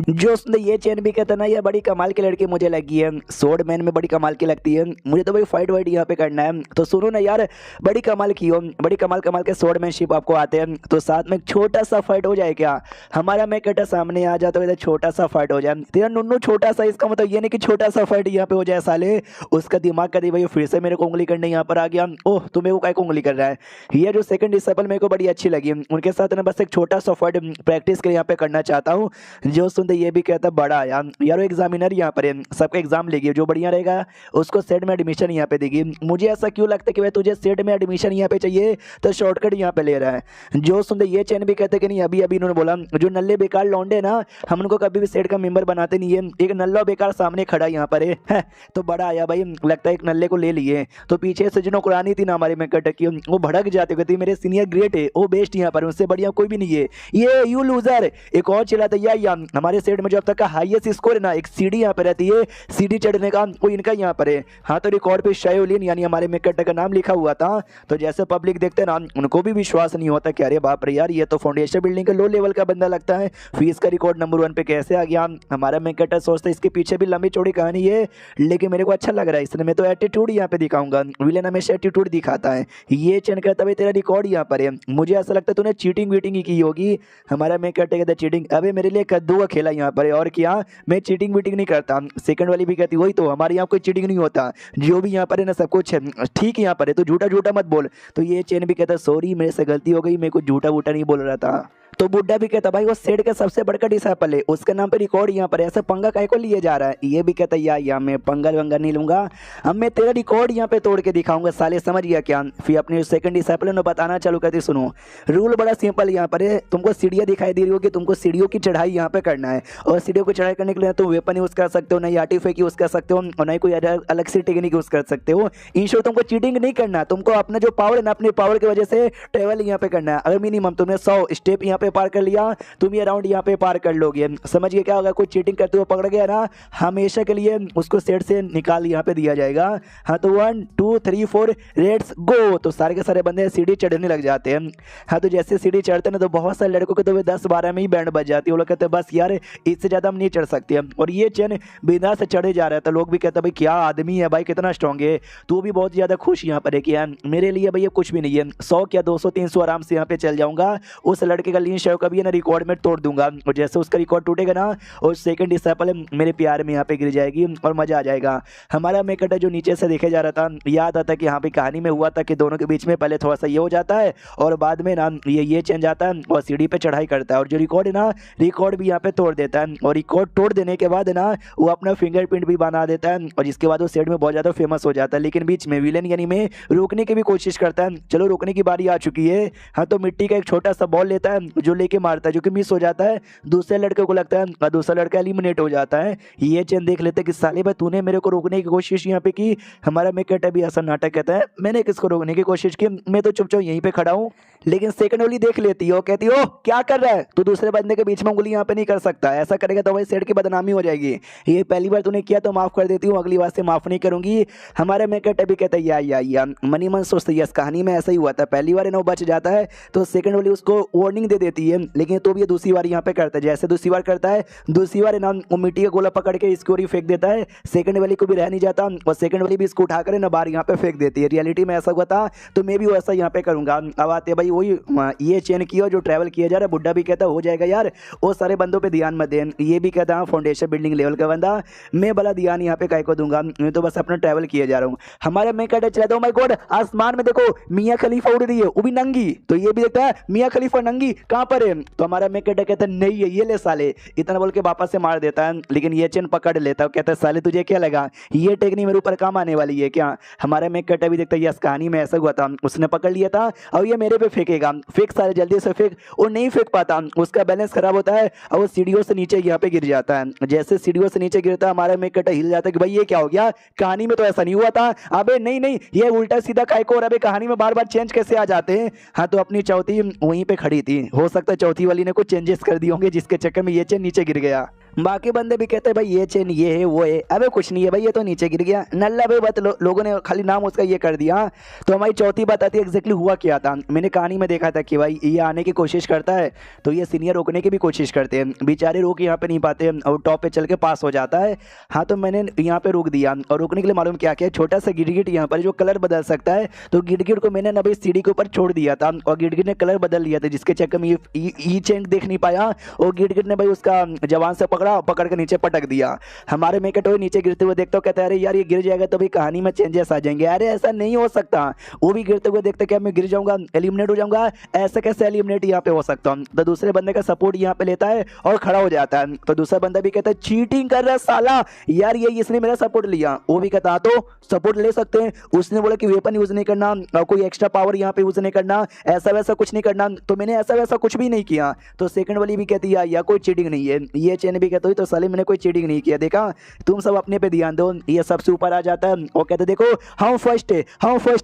Speaker 1: जो उसने ये चेन भी कहता ना, ये बड़ी कमाल की लड़की मुझे लगी है, स्वॉर्डमैन में बड़ी कमाल की लगती है, मुझे तो भाई फाइट वाइट यहाँ पे करना है। तो सुनो ना यार, बड़ी कमाल की हो, बड़ी कमाल कमाल के स्वॉर्डमैनशिप आपको आते हैं, तो साथ में एक छोटा सा फाइट हो जाए क्या? हमारा मैं कहता सामने आ जाता है, छोटा सा फाइट हो जाए। तेरा नुन्नू छोटा सा, इसका मतलब ये नहीं कि छोटा सा फाइट यहाँ पे हो जाए साले। उसका दिमाग कर दी भाई, फिर से मेरे को उंगली करने यहाँ पर आ गया। ओह, तुम्हें वो काय को उंगली कर रहा है? ये जो सेकंड डिसेबल मेरे को बड़ी अच्छी लगी, उनके साथ ना बस एक छोटा सा फाइट प्रैक्टिस के यहाँ पे करना चाहता हूँ। जो सुनते ये भी कहता बड़ा यार यार एग्जामिनर यहाँ पर है, सबका एग्जाम लेगी, जो बढ़िया रहेगा उसको सेट में एडमिशन यहाँ पे देगी। मुझे ऐसा क्यों लगता है कि भाई तुझे सेट में एडमिशन यहाँ पे चाहिए तो शॉर्टकट यहाँ पे ले रहा है। जो सुनते ये चैन भी कहते कि नहीं, अभी अभी इन्होंने बोला जो नल्ले बेकार लौंडे ना, हम उनको कभी भी सेट का मेंबर बनाते नहीं है। एक नल्ला बेकार सामने खड़ा यहाँ पर है, तो बड़ा आया भाई, लगता है एक नल्ले को ले लिए। तो पीछे से जो नौकरानी थी ना हमारे में कटक की, वो भड़क जाते कहती मेरे सीनियर ग्रेट है, वो बेस्ट यहाँ पर, उससे बढ़िया कोई भी नहीं है, ये यू लूजर। एक और चिल्लाता या हमारे सेट में जो अब तक का हाईएस्ट स्कोर है ना, एक सीढ़ी यहाँ पे रहती है, सीढ़ी चढ़ने का वो इनका यहाँ पर है। हाँ, तो रिकॉर्ड पे शायोलिन यानी हमारे में कटक का नाम लिखा हुआ था। तो जैसे पब्लिक देखते ना, उनको भी विश्वास नहीं होता कि अरे बाप रे यार, ये तो फाउंडेशन बिल्डिंग का लो लेवल का बंदा लगता है, फीस का रिकॉर्ड नंबर 1 पे कैसे आ गया? हमारा मैं कटर सोचता इसके पीछे भी लंबी चौड़ी कहानी है, लेकिन मेरे को अच्छा लग रहा है इसने, मैं तो एटीट्यूड यहाँ पे दिखाऊंगा। विलेन हमेशा एटीट्यूड दिखाता है। ये चैन कहता भाई तेरा रिकॉर्ड यहाँ पर है, मुझे ऐसा लगता है तूने चीटिंग वीटिंग ही की होगी। हमारा मैं कहते चीटिंग, अबे मेरे लिए कद्दू का खेला यहाँ पर है, और क्या, मैं चीटिंग वीटिंग नहीं करता। सेकंड वाली भी कहती वही तो, हमारे यहाँ कोई चीटिंग नहीं होता, जो भी यहाँ पर है ना सब कुछ ठीक यहाँ पर है, तो झूठा झूठा मत बोल। तो ये चैन भी कहता सॉरी मेरे से गलती हो गई, मैं कुछ झूठा वूठा नहीं बोल रहा था। तो बुड्ढा भी कहता भाई वो सेठ का सबसे बड़का डिसाइपल है, उसके नाम पे रिकॉर्ड यहाँ पर ऐसा पंगा काय को लिए जा रहा है। ये भी कहता या मैं पंगा वंगा नहीं लूंगा, अब मैं तेरा रिकॉर्ड यहाँ पे तोड़ के दिखाऊंगा साले, समझ गया क्या? फिर अपने सेकंड डिसाइपल ने बताना चालू करती, सुनो रूल बड़ा सिंपल यहाँ पर है, तुमको सीढ़ियाँ दिखाई दे रही होगी, तुमको सीढ़ियों की चढ़ाई यहाँ पे करना है, और सीढ़ियों को चढ़ाई करने के लिए तुम वेपन यूज कर सकते हो, ना ही आर्टिफैक्ट यूज कर सकते हो, और ना ही कोई अलग से टेक्निक यूज कर सकते हो। इन शॉर्ट तुमको चीटिंग नहीं करना, तुमको अपना जो पावर है ना, अपने पावर की वजह से ट्रेवल यहाँ पे करना है। अगर मिनिमम तुमने 100 स्टेप यहाँ पे पार कर लिया, तुम ये राउंड यहाँ पे पार कर लोगे, समझ गए क्या? अगर कोई चीटिंग करते हुए पकड़ गया ना, हमेशा के लिए उसको सेट से निकाल यहाँ पे दिया जाएगा। हाँ, तो 1 2 3 4 रेड्स गो, तो सारे के सारे बंदे सीढ़ी चढ़ने लग जाते हैं। हाँ, तो जैसे सीढ़ी चढ़ते ना, तो बहुत सारे लड़कों के तो 10-12 में ही बैंड बज जाती है, वो लोग कहते हैं बस यार इससे ज़्यादा हम नहीं चढ़ सकते। और ये चैन बिना से चढ़े जा रहा है, तो लोग भी कहते हैं भाई क्या आदमी है भाई, कितना स्ट्रॉन्ग है। तो भी बहुत ज़्यादा खुश यहाँ पर है कि यार मेरे लिए भाई ये कुछ भी नहीं है, 100 क्या 200-300 आराम से यहाँ पे चल जाऊँगा। उस लड़के का लीन शेव का भी है ना रिकॉर्ड में तोड़ दूंगा, और जैसे उसका रिकॉर्ड टूटेगा ना, और सेकंड डिसेबल मेरे प्यार में यहाँ पे गिर जाएगी और मजा आ जाएगा। हमारा मेकट जो नीचे से देखे जा रहा था, याद आता कि यहाँ पे कहानी में हुआ था कि दोनों के बीच में पहले थोड़ा सा ये हो जाता है, और बाद में ना ये चेंज आता है और सीढ़ी पे चढ़ाई करता है, और जो रिकॉर्ड है ना, रिकॉर्ड भी यहाँ पे तोड़ देता है। और रिकॉर्ड तोड़ देने के बाद ना वो अपना फिंगरप्रिंट भी बना देता है, और जिसके बाद वो सेट में बहुत ज़्यादा फेमस हो जाता है। लेकिन बीच में विलेन यानी में रोकने की भी कोशिश करता है, चलो रोकने की बारी आ चुकी है। हाँ, तो मिट्टी का एक छोटा सा बॉल लेता है, जो लेके मारता है, जो कि मिस हो जाता है, दूसरे लड़के को लगता है, और दूसरा लड़का एलिमिनेट हो जाता है। ये चैन देख लेते कि साले भाई तूने मेरे को रोकने की कोशिश यहाँ पे की। हमारा मेकट अभी ऐसा नाटक कहता है मैंने किसको रोकने की कोशिश की, मैं तो चुपचाप यहीं पे खड़ा हूँ। लेकिन सेकंड वाली देख लेती है, वो कहती है क्या कर रहा है तू, दूसरे बंदे के बीच में उंगली यहाँ पे नहीं कर सकता, ऐसा करेगा तो भाई सेट की बदनामी हो जाएगी। ये पहली बार तूने किया तो माफ कर देती हूँ, अगली बार से माफ नहीं करूंगी। हमारे मेकट अभी कहता है या मनी मन सोचते है, इस कहानी में ऐसा ही हुआ था, पहली बार वो बच जाता है तो सेकंड वाली उसको वार्निंग दे देती है, लेकिन तो भी ये दूसरी बार यहाँ पे करता है। जैसे दूसरी बार करता है, दूसरी बार ना वो मिट्टी का गोला पकड़ के इसकी ओर फेंक देता है, सेकंड वाली को भी रह नहीं जाता, और सेकंड वाली भी इसको उठाकर ना बाहर यहाँ पे फेंक देती है। रियलिटी में ऐसा हुआ था, तो मैं भी वैसा यहाँ पे करूंगा। अब आते भाई वही ये चेन किया जो ट्रैवल किया जा रहा है। बुड्ढा भी कहता हो जाएगा यार, वो सारे बंदों पे ध्यान मत दें। ये भी कहता है फाउंडेशन बिल्डिंग लेवल का बंदा, मैं भला ध्यान यहाँ पे काय को दूंगा, मैं तो बस अपना ट्रैवल किया जा रहा हूँ। हमारे मैं कहता चला, माय गॉड आसमान में देखो मियाँ खलीफा उड़ रही है, वो भी नंगी। तो ये भी देखता है मियाँ खलीफा नंगी कहाँ पर है, तो हमारा मैं कहता नहीं है, ये ले साले, इतना बोल के वापस से मार देता है। लेकिन ये चेन पकड़ लेता है, कहता है साले तुझे क्या लगा ये टेक्निक मेरे ऊपर काम आने वाली है क्या? हमारा मैं कट भी देखता है, यस कहानी में ऐसा हुआ था, उसने पकड़ लिया था और ये मेरे पे फेंकेगा, फेंक साले जल्दी से फेंक। और नहीं फेंक पाता, उसका बैलेंस खराब होता है और वो सीढ़ियों से नीचे यहाँ पे गिर जाता है। जैसे सीढ़ियों से नीचे गिरता है, हमारा मैं कट हिल जाता है कि भाई ये क्या हो गया, कहानी में तो ऐसा नहीं हुआ था। अबे नहीं नहीं, ये उल्टा सीधा काय को, और अबे कहानी में बार बार चेंज कैसे आ जाते हैं। हाँ, तो अपनी चौथी वहीं पे खड़ी थी, हो सकता है चौथी वाली ने कुछ चेंजेस कर दिए होंगे जिसके चक्कर में ये चेन नीचे गिर गया। बाकी बंदे भी कहते हैं भाई ये चेन ये है वो है, अबे कुछ नहीं है भाई, ये तो नीचे गिर गया नल्ला भाई। बात लोगों ने खाली नाम उसका ये कर दिया। तो हमारी चौथी बात आती है एग्जैक्टली हुआ क्या था। मैंने कहानी में देखा था कि भाई ये आने की कोशिश करता है तो ये सीनियर रोकने की भी कोशिश करते हैं, बेचारे रोक यहाँ पे नहीं पाते और टॉप पे चल के पास हो जाता है। हाँ तो मैंने यहाँ पे रोक दिया और रोकने के लिए मालूम क्या किया, छोटा सा गिरगिट यहाँ पर जो कलर बदल सकता है, तो गिरगिट को मैंने ना भाई सीढ़ी के ऊपर छोड़ दिया था और गिरगिट ने कलर बदल लिया था, जिसके चक्कर में ये चेन देख नहीं पाया और गिरगिट ने भाई उसका जवान से पकड़ के नीचे पटक दिया। हमारे मेकट नीचे गिरते हुए देखते हो, कहते हैं अरे यार ये गिर जाएगा तो भाई कहानी में चेंजेस आ जाएंगे। अरे ऐसा नहीं हो सकता, वो भी गिरते हुए देखते क्या मैं गिर जाऊंगा एलिमिनेट हो जाऊंगा, ऐसा कैसे एलिमिनेट यहाँ पे हो सकता हूँ। तो दूसरे बंदे का सपोर्ट यहाँ पे लेता है और खड़ा हो जाता है। तो दूसरा बंदा भी कहता है चीटिंग कर रहा है साला, यार ये इसने मेरा सपोर्ट लिया। वो भी कहता तो सपोर्ट ले सकते हैं, उसने बोला कि वेपन यूज नहीं करना और कोई एक्स्ट्रा पावर यहाँ पे यूज नहीं करना, ऐसा वैसा कुछ नहीं करना, तो मैंने ऐसा वैसा कुछ भी नहीं किया। तो सेकंड वाली भी कहती है या कोई चीटिंग नहीं है, ये चेन भी कहते हुई तो साले मैंने कोई चीटिंग नहीं किया, देखा तुम सब अपने पे ध्यान दो। ये सबसे ऊपर आ जाता है और कहते देखो हम फर्स्ट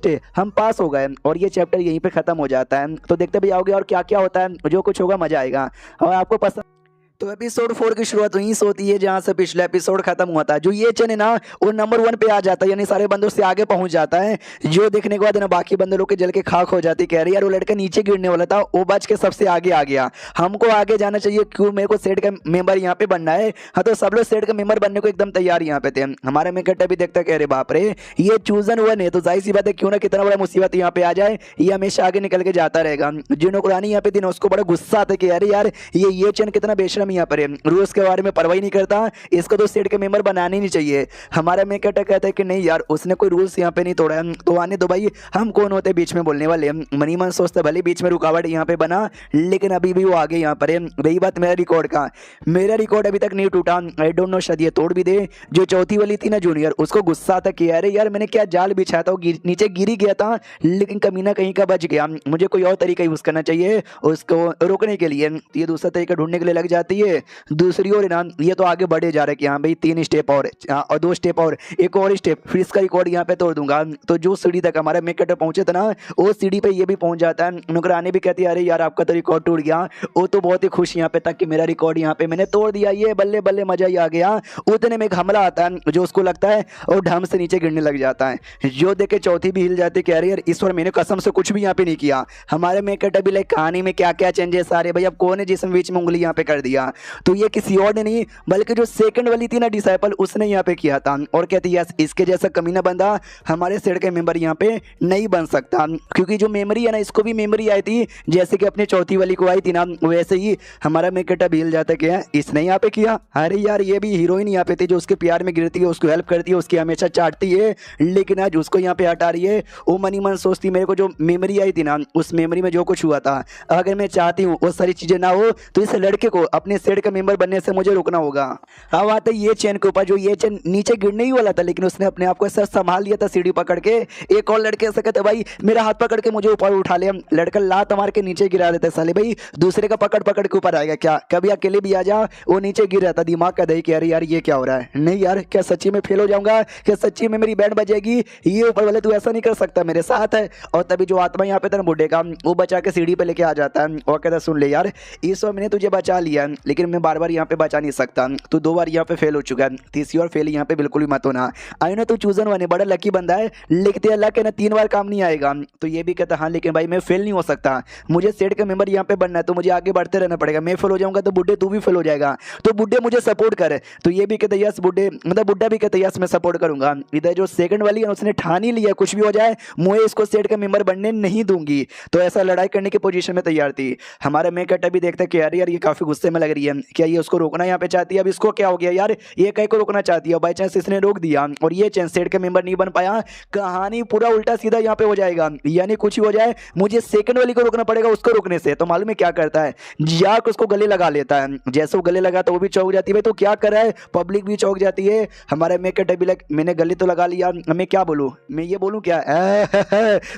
Speaker 1: है, हम पास हो गए और ये चैप्टर यहीं पे खत्म हो जाता है। तो देखते भी आओगे और क्या क्या होता है, जो कुछ होगा मजा आएगा और आपको पसंद। तो एपिसोड 4 की शुरुआत वहीं से होती है जहां से पिछला एपिसोड खत्म हुआ था। जो ये चेन है ना वो नंबर 1 पे आ जाता है, यानी सारे बंदों से आगे पहुंच जाता है। जो देखने के बाद ना बाकी बंदे लोग के जल के खाक हो जाती, कह रही यार वो लड़का नीचे गिरने वाला था, वो बच के सबसे आगे आ गया, हमको आगे जाना चाहिए, क्यों मेरे को सेट का मेंबर यहाँ पे बनना है। हाँ तो सब लोग सेट का मेंबर बनने को एकदम तैयार यहाँ पे थे। हमारे मेकट भी देखता कह रहे बाप रे ये चूजन हुआ नहीं, तो जाहिर सी बात है क्यों ना कितना बड़ा मुसीबत यहाँ पे आ जाए, ये हमेशा आगे निकल के जाता रहेगा। जो नौकरानी यहाँ पे थी ना उसको बड़ा गुस्सा आता कि अरे यार ये चेन कितना बेशरम यहाँ पर है, के बारे में परवाही नहीं करता, इसको तो सेट के मेंबर बनाने नहीं चाहिए। हमारा मेकट कहता है कि नहीं यार उसने कोई रूल्स यहाँ पे नहीं तोड़ा है, तो आने दो भाई, हम कौन होते बीच में बोलने वाले। मनी मन सोचते भले बीच में रुकावट यहाँ पे बना, लेकिन अभी भी वो आगे यहाँ पर है। रही बात मेरा रिकॉर्ड का, मेरा रिकॉर्ड अभी तक नहीं टूटा, आई डोंट नो शायद ये तोड़ भी दे। जो चौथी वाली थी ना जूनियर, उसको गुस्सा था कि अरे यार मैंने क्या जाल बिछाया था, नीचे गिरी गया था, लेकिन कमीना कहीं का बच गया, मुझे कोई और तरीका यूज करना चाहिए उसको रोकने के लिए। ये दूसरा तरीका ढूंढने के लिए लग जाती है। दूसरी ओर ना ये तो आगे बढ़े जा रहे कि हाँ भाई 3 स्टेप और 2 स्टेप और एक और स्टेप, फिर इसका रिकॉर्ड यहाँ पे तोड़ दूंगा। तो जो सीढ़ी तक हमारा मेकट पहुंचे था ना, वो सीढ़ी पे ये भी पहुंच जाता है। नुकरानी भी कहती है अरे यार आपका तो रिकॉर्ड टूट गया। वो तो बहुत ही खुश यहाँ पे तक कि मेरा रिकॉर्ड यहाँ पे मैंने तोड़ दिया, ये बल्ले बल्ले मजा ही आ गया। उतने में एक हमला आता है जो उसको लगता है और ढम से नीचे गिरने लग जाता है। जो देखे चौथी भी हिल जाती है, अरे यार ईश्वर मैंने कसम से कुछ भी यहाँ पे नहीं किया। हमारे मेकट अभी लाइक कहानी में क्या क्या चेंजेस आ रहे भाई, अब कौन है जिसमें बीच में उंगली यहाँ पे कर दिया, तो ये किसी और ने नहीं बल्कि जो सेकंड वाली थी ना डिसाइपल, उसने यहाँ पे किया था। और कहती है इसके जैसा कमीना बंदा हमारे सेट के मेंबर यहाँ पे नहीं बन सकता, क्योंकि जो मेमोरी है ना इसको भी मेमोरी आई थी जैसे कि अपने चौथी वाली को आई थी ना, वैसे ही हमारा मेकटा भी हिल जाता क्या इसने यहाँ पे किया। अरे यार ये भी हीरोइन यहाँ पे थी जो उसके प्यार में गिरती है, उसको हेल्प करती है, उसकी हमेशा चाटती है, लेकिन आज उसको यहाँ पे हटा रही है। वो मनी मन सोचती मेरे को जो मेमोरी आई थी ना, उस मेमोरी में जो कुछ हुआ था, अगर मैं चाहती हूँ वो सारी चीजें ना हो तो इस लड़के को अपने सेट का मेंबर बनने से मुझे रोकना होगा। अब आते ये चेन के ऊपर, जो ये चेन नीचे गिरने ही वाला था, लेकिन उसने अपने आप को ऐसा संभाल लिया था सीढ़ी पकड़ के। एक और लड़के ऐसा कहते भाई मेरा हाथ पकड़ के मुझे ऊपर उठा ले, लड़का लात मार के नीचे गिरा देता साले, भाई दूसरे का पकड़ पकड़ के ऊपर आएगा क्या, कभी अकेले भी आ जा, वो नीचे गिर जाता। दिमाग का दही कि अरे यार ये क्या हो रहा है, नहीं यार क्या सच्ची में फेल हो जाऊंगा, क्या सच्ची में मेरी बैंड बजेगी, ये ऊपर वाले तू ऐसा नहीं कर सकता मेरे साथ है। और तभी जो आत्मा यहाँ पे था बुड्ढे का, वो बचा के सीढ़ी पे लेके आ जाता है और कहता सुन ले यार इस बार मैंने तुझे बचा लिया, लेकिन मैं बार बार यहाँ पे बचा नहीं सकता, तू 2 बार यहाँ पे फेल हो चुका है, तीसरी और फेल यहाँ पे बिल्कुल भी मत होना। आई नो तू चूजन वन है, बड़ा लकी बंदा है, लिखते अल्लाह के ना 3 बार काम नहीं आएगा। तो ये भी कहता हाँ लेकिन भाई मैं फेल नहीं हो सकता, मुझे सेट का मेंबर यहाँ पे बनना है, तो मुझे आगे बढ़ते रहना पड़ेगा, मैं फेल हो जाऊंगा तो बुड्ढे तू भी फेल हो जाएगा, तो बुड्ढे मुझे सपोर्ट करे। तो ये भी कहते यस बुड्ढे, मतलब बुड्ढा भी कहते यस मैं सपोर्ट करूंगा। इधर जो सेकंड वाली है उसने ठान ही लिया कुछ भी हो जाए मुझे इसको सेट का मेंबर बनने नहीं दूंगी, तो ऐसा लड़ाई करने की पोजीशन में तैयार थी। हमारा मेकट भी देखता है कि यार ये काफी गुस्से में लग रही है, क्या ये उसको रोकना यहाँ पे चाहती है, अब इसको क्या हो गया यार, ये कहीं को रोकना चाहती है, बाई चांस इसने रोक दिया और ये चांस सेट का मेंबर नहीं बन पाया, कहानी पूरा उल्टा सीधा यहाँ पे हो जाएगा, यानी कुछ ही हो जाए मुझे सेकंड वाली को रोकना पड़ेगा उसको रोकने से। तो मालूम है क्या करता है, जाक उसको गले लगा लेता है, जैसे वो गले लगाता है वो भी चौंक जाती है, तो क्या कर रहा है, पब्लिक भी चौंक जाती है। हमारे मेकट भी लग मैंने गले तो लगा लिया, मैं क्या बोलूं, मैं ये बोलूं क्या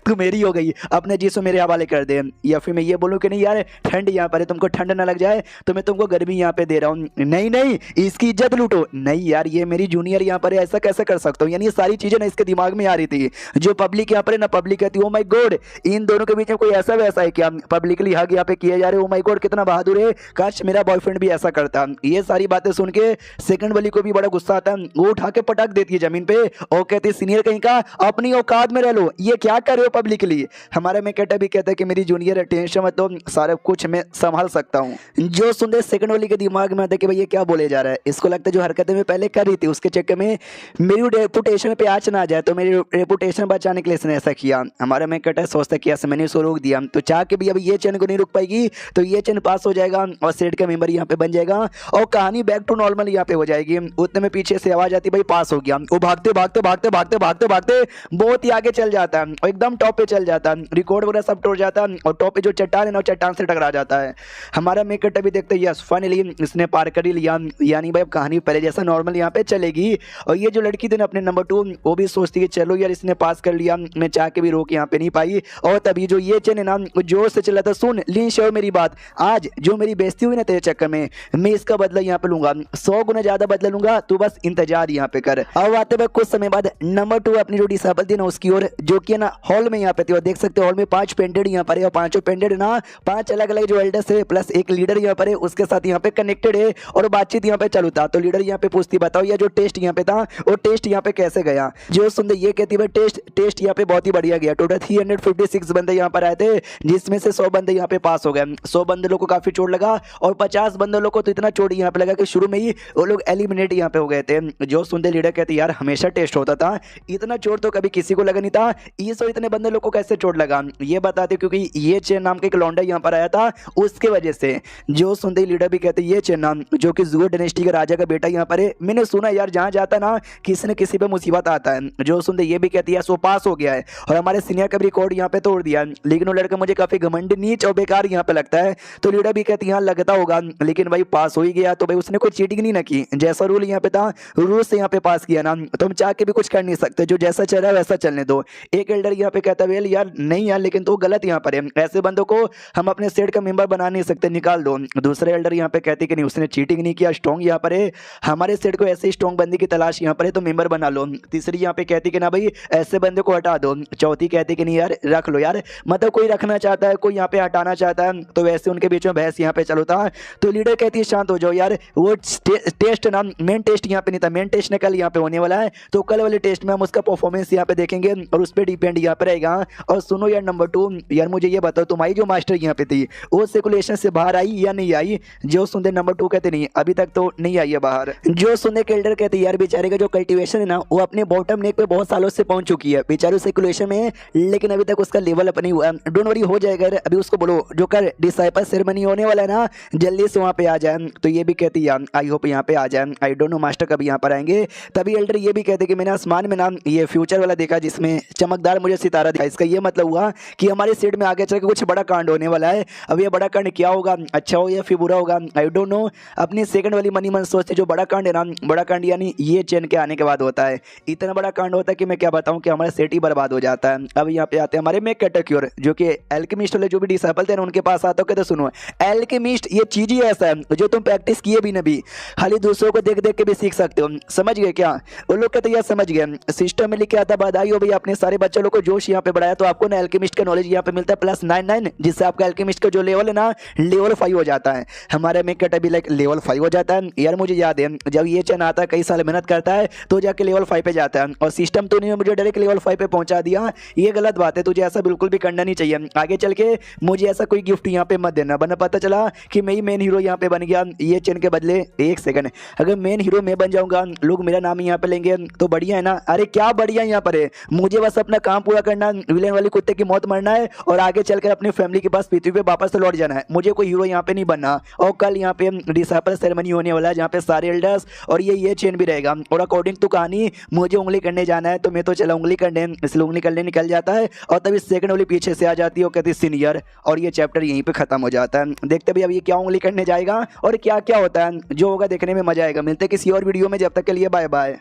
Speaker 1: तू मेरी हो गई, अपने जीसो मेरे हवाले कर दे, या फिर मैं ये बोलूं कि नहीं यार ठंड यहाँ पर है, तुमको ठंड ना लग जाए तो मैं तुमको सबको गर्मी यहाँ पे दे रहा हूँ, नहीं नहीं इसकी इज्जत लूटो, नहीं यार ये मेरी जूनियर यहाँ पर है, ऐसा कैसे कर सकता हूँ। यानी ये सारी चीजें ना इसके दिमाग में आ रही थी। जो पब्लिक यहाँ पर है ना, पब्लिक कहती है ओ माय गॉड, इन दोनों के बीच में कोई ऐसा वैसा है क्या, पब्लिकली हग यहाँ पे किए जा रहे, ओ माय गॉड कितना बहादुर है, काश मेरा बॉयफ्रेंड भी ऐसा करता। ये सारी बातें सुन के सेकंड वाली को भी बड़ा गुस्सा आता है, वो उठा के पटक देती है जमीन पे और कहती है सीनियर कहीं का, अपनी औकात में रह लो, ये क्या कर रहे हो पब्लिकली। हमारा मैकेटर भी कहता है कि मेरी जूनियर टेंशन मत, तो सारा कुछ मैं संभाल सकता हूँ। जो सुनते सेकंड वाली के दिमाग में आता है कि भाई ये क्या बोले जा रहा है, इसको लगता है जो हरकतें मैं पहले कर रही थी उसके चक्कर में मेरी रेपुटेशन पे आँच ना आ जाए, तो मेरी रेपुटेशन बचाने के लिए इसने ऐसा किया। हमारा मैकेटर सोचता है कि ऐसे मैंने उसको रोक दिया, तो चाह के भी अब ये चैन को नहीं रुक पाएगी, तो ये चैन पास हो जाएगा और सेट का मेंबर यहाँ पे बन जाएगा और कहानी बैक टू नॉर्मल यहाँ पे हो जाएगी। उतने में पीछे से आवाज आती भाई पास हो गया, वो भागते भागते भागते भागते भागते भागते बहुत ही आगे चल जाता है और एकदम टॉप पे चल जाता है, रिकॉर्ड वगैरह सब टूट जाता है और टॉप पे जो चट्टान है ना चट्टान से टकरा जाता है। हमारा मेकेटर भी देखते यस फाइनली इसने पार कर ही लिया, यानी भाई कहानी पहले जैसा नॉर्मल यहाँ पे चलेगी। और ये जो लड़की थी ना अपने नंबर 2, वो भी सोचती है चलो यार इसने पास कर लिया, मैं चाह के भी रोक यहाँ पे नहीं पाई। और तभी जो ये चैन है ना जोर से चला था, सुन लीन शेव मेरी बात, आज जो मेरी बेइज्जती हुई ना तेरे चक्कर में, मैं इसका बदला यहाँ पे लूंगा, 100 गुना ज्यादा बदला लूंगा, तू बस इंतजार यहाँ पे कर। अब आते हुए कुछ समय बाद नंबर 2 अपनी जो डिसेबल थी ना उसकी ओर, जो कि ना हॉल में यहाँ पे थी, और देख सकते हो हॉल में 5 पेंटेड यहाँ पर है और पांचों पेंटेड ना 5 अलग अलग जो एल्डर्स है प्लस एक लीडर यहाँ पर है उसके साथ यहाँ पे कनेक्टेड है और बातचीत यहाँ पे चालू था। तो लीडर यहाँ पे पूछती बताओ ये जो टेस्ट यहाँ पे था वो टेस्ट यहाँ पे कैसे गया। जो सुनते ये कहती भाई टेस्ट यहाँ पे बहुत ही बढ़िया गया, टोटल 356 बंदे यहाँ पर आए थे जिसमें से 100 बंदे यहाँ पे पास हो गए। 100 बंदे लोग को काफी चोट लगा और 50 बंदे लोग को तो इतना चोट यहाँ पे लगा कि शुरू में ही वो लोग एलिमिनेट यहाँ पे हो गए थे। जो सुनते लीडर कहते यार हमेशा टेस्ट होता था, इतना चोट तो कभी किसी को लगा नहीं था, इस इतने बंदे लोग को कैसे चोट लगा। ये बताते क्योंकि ये चेन नाम का एक लौंडा यहाँ पर आया था उसके वजह से। जो सुनते लीडर भी कहते ये चेन नाम जो कि जुओ डायनेस्टी का राजा का बेटा यहाँ पर है, मैंने सुना यार जहाँ जाता ना किसी न किसी पे मुसीबत आता है। जो सुनते ये भी कहती है सो पास हो गया है और हमारे सीनियर का भी रिकॉर्ड यहाँ पे तोड़ दिया, लेकिन वो लड़का मुझे काफी घमंड नीच और बेकार यहाँ पे लगता है। तो लीडर भी कहती यहाँ लगता होगा, लेकिन भाई पास हो ही गया तो भाई उसने कोई चीटिंग नहीं ना की, जैसा रूल यहाँ पे था रूल से यहाँ पे पास किया ना, तो हम चाह के भी कुछ कर नहीं सकते, जो जैसा चल रहा है वैसा चलने दो। एक एल्डर यहाँ पे कहता वेल यार नहीं यार लेकिन तो गलत यहाँ पर है, ऐसे बंदों को हम अपने सेट का मेंबर बना नहीं सकते, निकाल दो। दूसरे एल्डर यहाँ पे कहते कि नहीं उसने चीटिंग नहीं किया, स्ट्रॉन्ग यहाँ पर है, हमारे सेट को ऐसे स्ट्रॉन्ग बंदी की तलाश यहाँ पर है तो मेंबर बना लो। तीसरी यहाँ पे कहती कि ना भाई ऐसे बंदे को हटा दो। चौथी कहती कि नहीं यार रख लो यार, मतलब कोई रखना चाहता है कोई यहाँ पे हटाना चाहता है, तो वैसे उनके बीच में बहस यहाँ पे चलो था। तो लीडर कहती है शांत हो जाओ यार, वो टेस्ट ना मेन टेस्ट यहाँ पे नहीं था, मेन टेस्ट ने कल यहाँ पे होने वाला है, तो कल वाले टेस्ट में हम उसका परफॉर्मेंस यहाँ पे देखेंगे और उस पर डिपेंड यहाँ पे रहेगा। और सुनो यार नंबर 2 यार मुझे ये बताओ तुम्हारी जो मास्टर यहाँ पे थी वो सर्कुलेशन से बाहर आई या नहीं आई। जो सुनते नंबर 2 कहते नहीं अभी तक तो नहीं आई है बाहर। जो सुनते केल्डर कहते यार बेचारे का जो कल्टीवेशन है ना वो अपने बॉटम नेक पे बहुत सालों से पहुंच चुकी है, बेचारे सर्कुलेशन में, लेकिन अभी तक उसका लेवल अप नहीं हुआ। डोंट वरी हो जाएगा, अभी उसको बोलो जो कर डिसाइपल सेरेमनी होने वाला है ना जल्दी से वहाँ पे आ जाए। तो ये भी कहती है आई होप यहाँ पे आ जाए, आई डोंट नो मास्टर कभी यहाँ पर आएंगे। तभी एल्डर ये भी कहते कि मैंने आसमान में ना ये फ्यूचर वाला देखा जिसमें चमकदार मुझे सितारा दिखा, इसका ये मतलब हुआ कि हमारे सेट में आगे चल के कुछ बड़ा कांड होने वाला है। अब ये बड़ा कांड क्या होगा, अच्छा हो या फिर बुरा होगा आई डोंट नो। अपनी सेकंड वाली मनी मन सोचते जो बड़ा कांड है ना, बड़ा कांड यानी ये चेन के आने के बाद होता है, इतना बड़ा कांड होता है कि मैं क्या बताऊं कि हमारा सेट ही बर्बाद हो जाता है। अब यहाँ पे आते हैं हमारे मेक कैटेक्योर जो कि एल्केमिस्ट वाले जो भी डिसाइपल थे ना उनके पास आता हो कहते सुनो एल्केमिस्ट ये चीज ही ऐसा है जो तुम प्रैक्टिस किए भी नहीं, खाली दूसरों को देख देख के भी सीख सकते हो, समझ गए क्या। वो लोग कहते यार समझ गए, सिस्टम में लिखे आता बधाई हो भाई अपने सारे बच्चों लोग को जोश यहाँ पे बढ़ाया, तो आपको ना एल्केमिस्ट का नॉलेज यहाँ पे मिलता है +99 जिससे आपका एल्केमिस्ट का जो लेवल है ना लेवल 5 हो जाता है। हमारे में कैटा भी लाइक लेवल 5 हो जाता है यार, मुझे याद है जब ये चैन आता है कई साल मेहनत करता है तो जाके लेवल 5 पे जाता है, और सिस्टम तो नहीं मुझे डायरेक्ट लेवल 5 पे पहुंचा दिया, ये गलत बात है, तुझे ऐसा बिल्कुल भी करना नहीं चाहिए। आगे चल के मुझे ऐसा कोई गिफ्ट यहाँ पे मत देना, वरना पता चला कि मैं ही मेन हीरो यहाँ पे बन गया ये चैन के बदले। एक सेकंड, अगर मेन हीरो मैं बन जाऊंगा लोग मेरा नाम यहाँ पे लेंगे तो बढ़िया है ना। अरे क्या बढ़िया यहाँ पर है, मुझे बस अपना काम पूरा करना, विलेन वाले कुत्ते की मौत मरना है और आगे चलकर अपनी फैमिली के पास पृथ्वी पे वापस लौट जाना है, मुझे कोई हीरो यहाँ पे नहीं बनना। और कल यहाँ पे डिसाइपल सेरेमनी होने वाला है जहाँ पे सारे एल्डर्स और ये चेन भी रहेगा, और अकॉर्डिंग टू कहानी मुझे उंगली करने जाना है तो मैं तो चला उंगली करने, इसलिए उंगली करने निकल जाता है और तभी सेकंड वाली पीछे से आ जाती है और कहती सीनियर, और ये चैप्टर यहीं पे खत्म हो जाता है। देखते भाई अब ये क्या उंगली करने जाएगा और क्या क्या होता है, जो होगा देखने में मजा आएगा। मिलते किसी और वीडियो में, जब तक के लिए बाय बाय।